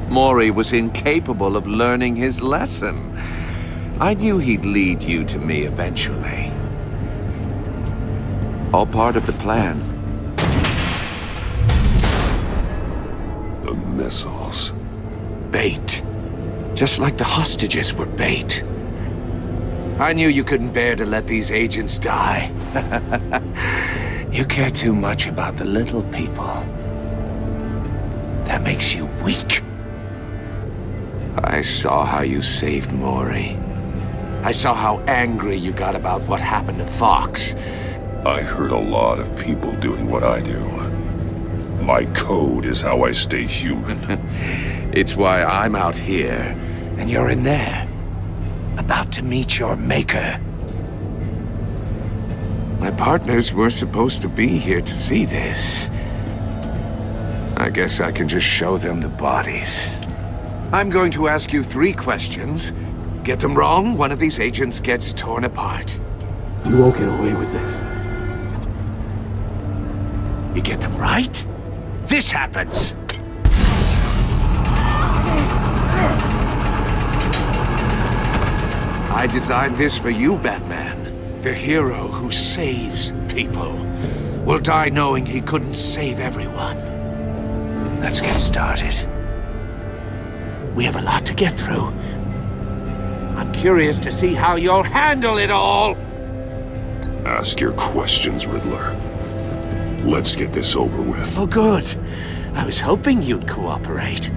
Maury was incapable of learning his lesson. I knew he'd lead you to me eventually. All part of the plan. The missiles. Bait. Just like the hostages were bait. I knew you couldn't bear to let these agents die. You care too much about the little people. That makes you weak. I saw how you saved Maury. I saw how angry you got about what happened to Fox. I heard a lot of people doing what I do. My code is how I stay human. It's why I'm out here, and you're in there. About to meet your maker. My partners were supposed to be here to see this. I guess I can just show them the bodies. I'm going to ask you 3 questions. Get them wrong, one of these agents gets torn apart. You won't get away with this. You get them right, this happens. I designed this for you, Batman. The hero who saves people will die knowing he couldn't save everyone. Let's get started. We have a lot to get through. I'm curious to see how you'll handle it all. Ask your questions, Riddler. Let's get this over with. Oh, good. I was hoping you'd cooperate.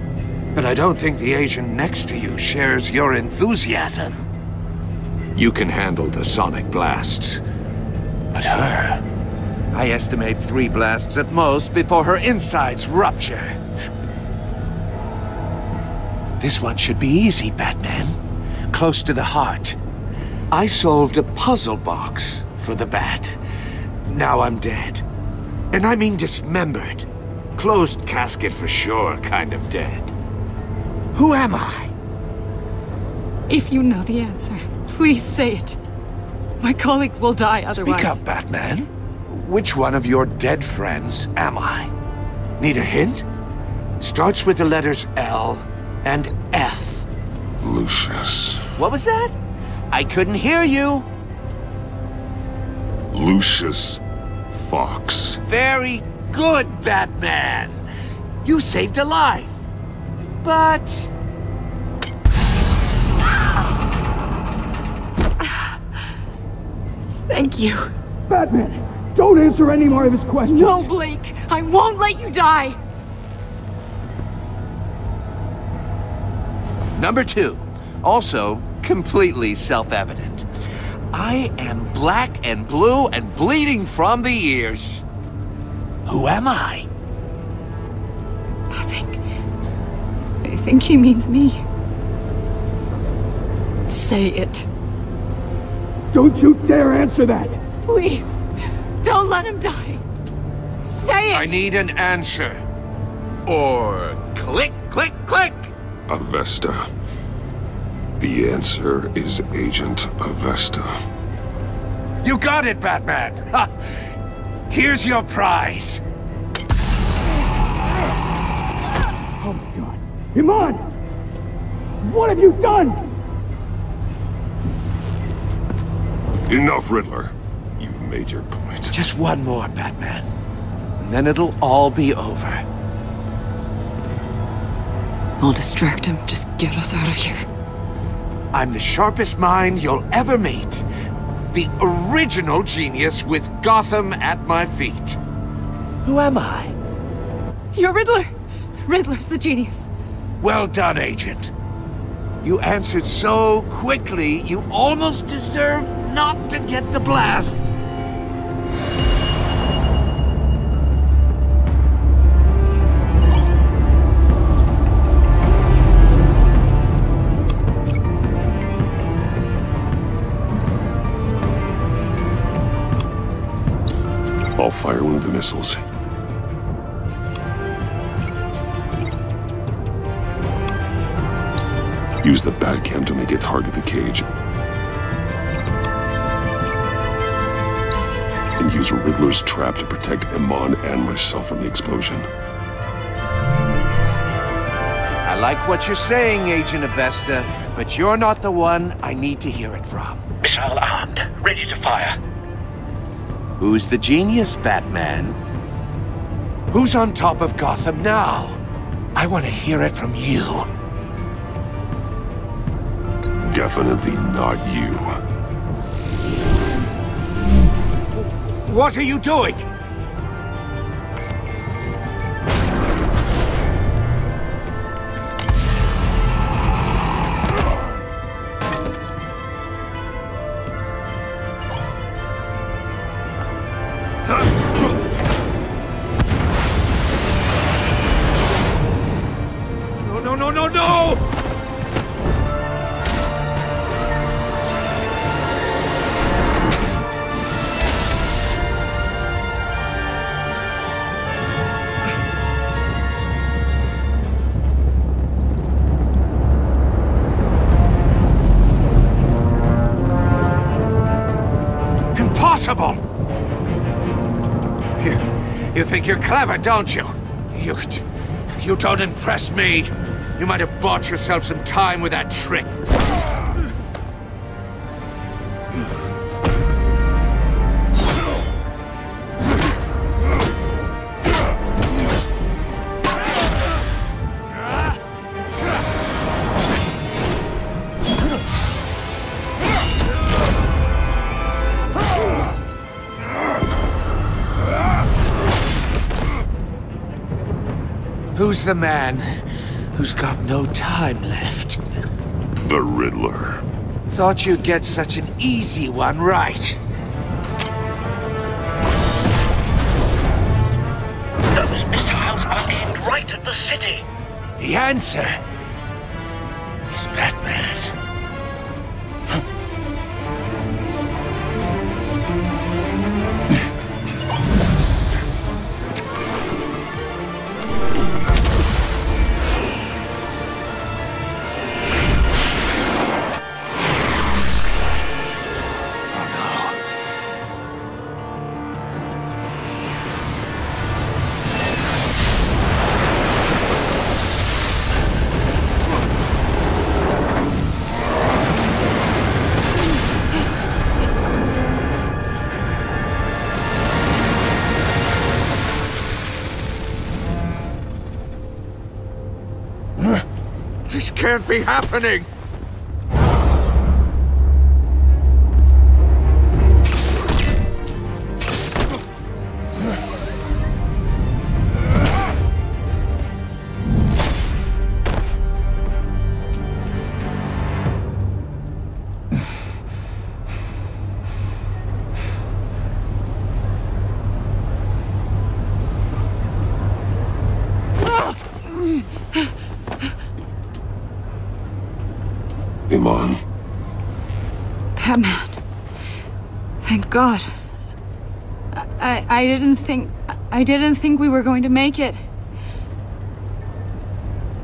But I don't think the agent next to you shares your enthusiasm. You can handle the sonic blasts. But her... I estimate 3 blasts at most before her insides rupture. This one should be easy, Batman. Close to the heart. I solved a puzzle box for the Bat. Now I'm dead. And I mean dismembered. Closed casket for sure, kind of dead. Who am I? If you know the answer, please say it. My colleagues will die otherwise. Speak up, Batman. Which one of your dead friends am I? Need a hint? Starts with the letters L and F. Lucius. What was that? I couldn't hear you. Lucius Fox. Very good, Batman. You saved a life. But... Thank you. Batman, don't answer any more of his questions. No, Blake. I won't let you die. Number 2. Also, completely self-evident. I am black and blue and bleeding from the ears. Who am I? I think he means me. Say it. Don't you dare answer that! Please, don't let him die. Say it! I need an answer. Or click, click, click! Avesta. The answer is Agent Avesta. You got it, Batman! Ha. Here's your prize. Oh my God. Iman! What have you done? Enough, Riddler. You've made your point. Just one more, Batman. And then it'll all be over. I'll distract him. Just get us out of here. I'm the sharpest mind you'll ever meet. The original genius with Gotham at my feet. Who am I? You're Riddler. Riddler's the genius. Well done, Agent. You answered so quickly, you almost deserve not to get the blast. I'll fire one of the missiles. Use the Batcam to make it target the cage. And use Riddler's trap to protect Iman and myself from the explosion. I like what you're saying, Agent Avesta, but you're not the one I need to hear it from. Missile armed, ready to fire. Who's the genius, Batman? Who's on top of Gotham now? I want to hear it from you. Definitely not you. What are you doing? No! Impossible! You think you're clever, don't you? You don't impress me. You might have bought yourself some time with that trick. Who's the man who's got no time left? The Riddler. Thought you'd get such an easy one right. Those missiles are aimed right at the city. The answer is Batman. This can't be happening! Iman. Batman. Thank God. I didn't think we were going to make it.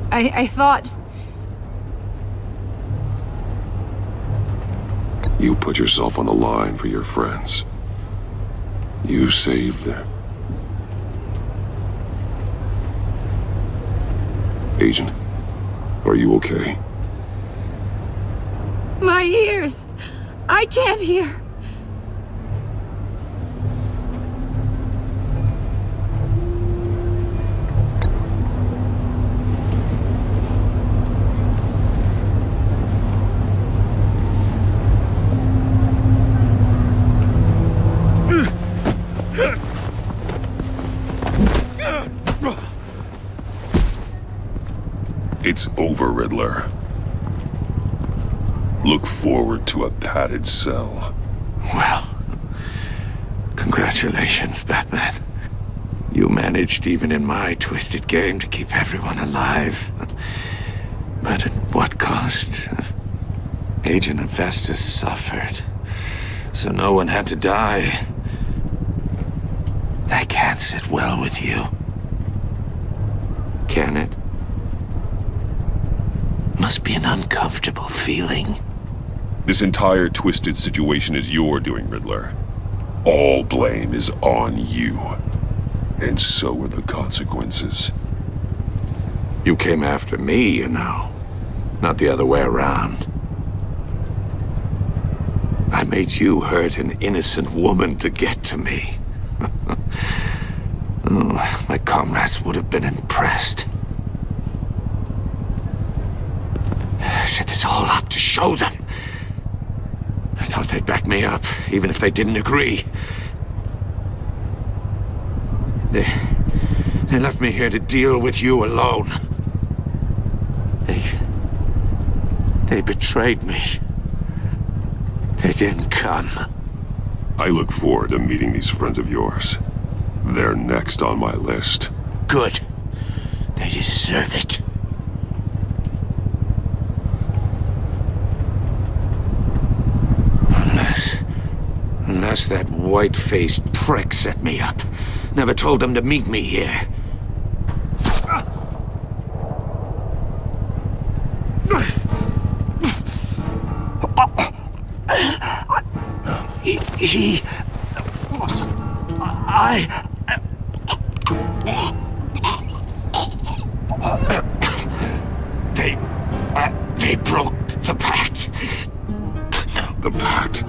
I thought... You put yourself on the line for your friends. You saved them. Agent, are you okay? My ears! I can't hear! It's over, Riddler. Look forward to a padded cell. Well, congratulations, Batman. You managed, even in my twisted game, to keep everyone alive. But at what cost? Agent Infestus suffered, so no one had to die. That can't sit well with you. Can it? Must be an uncomfortable feeling. This entire twisted situation is your doing, Riddler. All blame is on you. And so are the consequences. You came after me, you know. Not the other way around. I made you hurt an innocent woman to get to me. Oh, my comrades would have been impressed. set this all up to show them. I thought they'd back me up, even if they didn't agree. They left me here to deal with you alone. They betrayed me. They didn't come. I look forward to meeting these friends of yours. They're next on my list. Good. They deserve it. Unless that white-faced prick set me up. Never told them to meet me here. They broke the pact. The pact?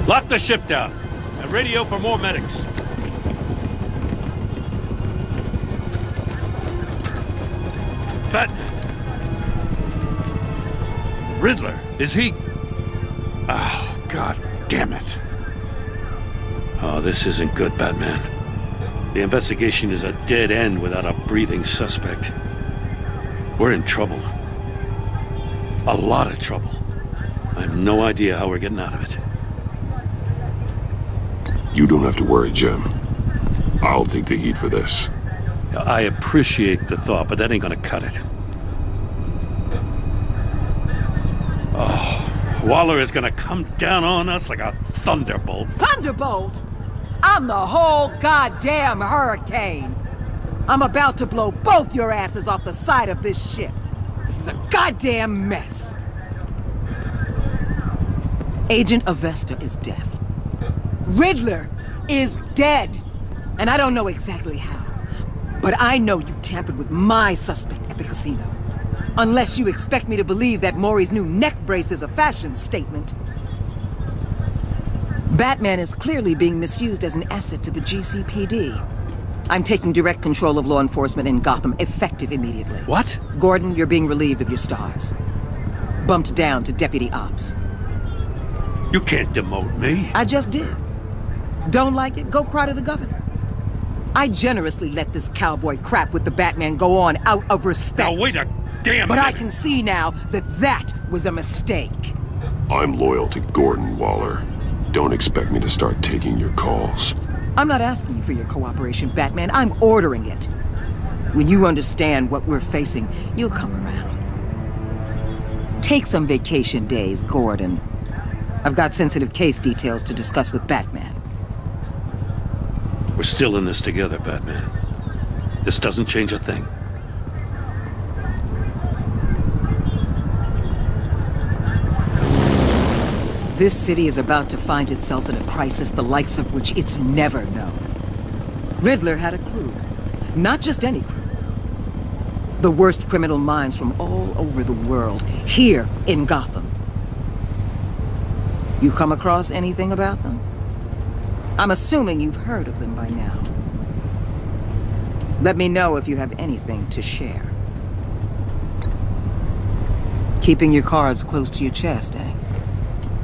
Lock the ship down and radio for more medics. Batman. Riddler, is he? Oh, God damn it. Oh, this isn't good, Batman. The investigation is a dead end without a breathing suspect. We're in trouble. A lot of trouble. I have no idea how we're getting out of it. You don't have to worry, Jim. I'll take the heat for this. I appreciate the thought, but that ain't gonna cut it. Oh, Waller is gonna come down on us like a thunderbolt. Thunderbolt? I'm the whole goddamn hurricane. I'm about to blow both your asses off the side of this ship. This is a goddamn mess. Agent Avesta is deaf. Riddler is dead. And I don't know exactly how. But I know you tampered with my suspect at the casino. Unless you expect me to believe that Maury's new neck brace is a fashion statement. Batman is clearly being misused as an asset to the GCPD. I'm taking direct control of law enforcement in Gotham, effective immediately. What? Gordon, you're being relieved of your stars. Bumped down to Deputy Ops. You can't demote me. I just did. Don't like it? Go cry to the governor. I generously let this cowboy crap with the Batman go on out of respect. Now wait a damn But minute. I can see now that that was a mistake. I'm loyal to Gordon, Waller. Don't expect me to start taking your calls. I'm not asking you for your cooperation, Batman. I'm ordering it. When you understand what we're facing, you'll come around. Take some vacation days, Gordon. I've got sensitive case details to discuss with Batman. We're still in this together, Batman. This doesn't change a thing. This city is about to find itself in a crisis the likes of which it's never known. Riddler had a crew. Not just any crew. The worst criminal minds from all over the world, here in Gotham. You come across anything about them? I'm assuming you've heard of them by now. Let me know if you have anything to share. Keeping your cards close to your chest, eh?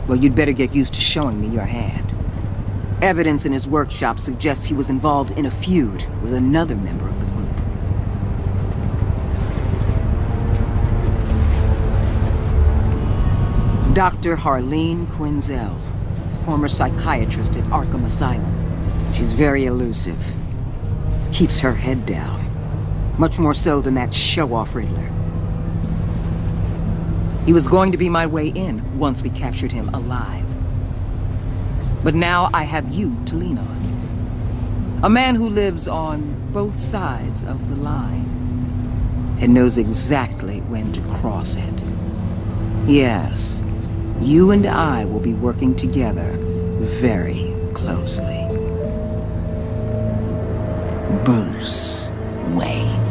Well, you'd better get used to showing me your hand. Evidence in his workshop suggests he was involved in a feud with another member of the group. Dr. Harleen Quinzel, former psychiatrist at Arkham Asylum. She's very elusive. Keeps her head down. Much more so than that show-off Riddler. He was going to be my way in once we captured him alive. But now I have you to lean on. A man who lives on both sides of the line. and knows exactly when to cross it. Yes, you and I will be working together very closely. Bruce Wayne.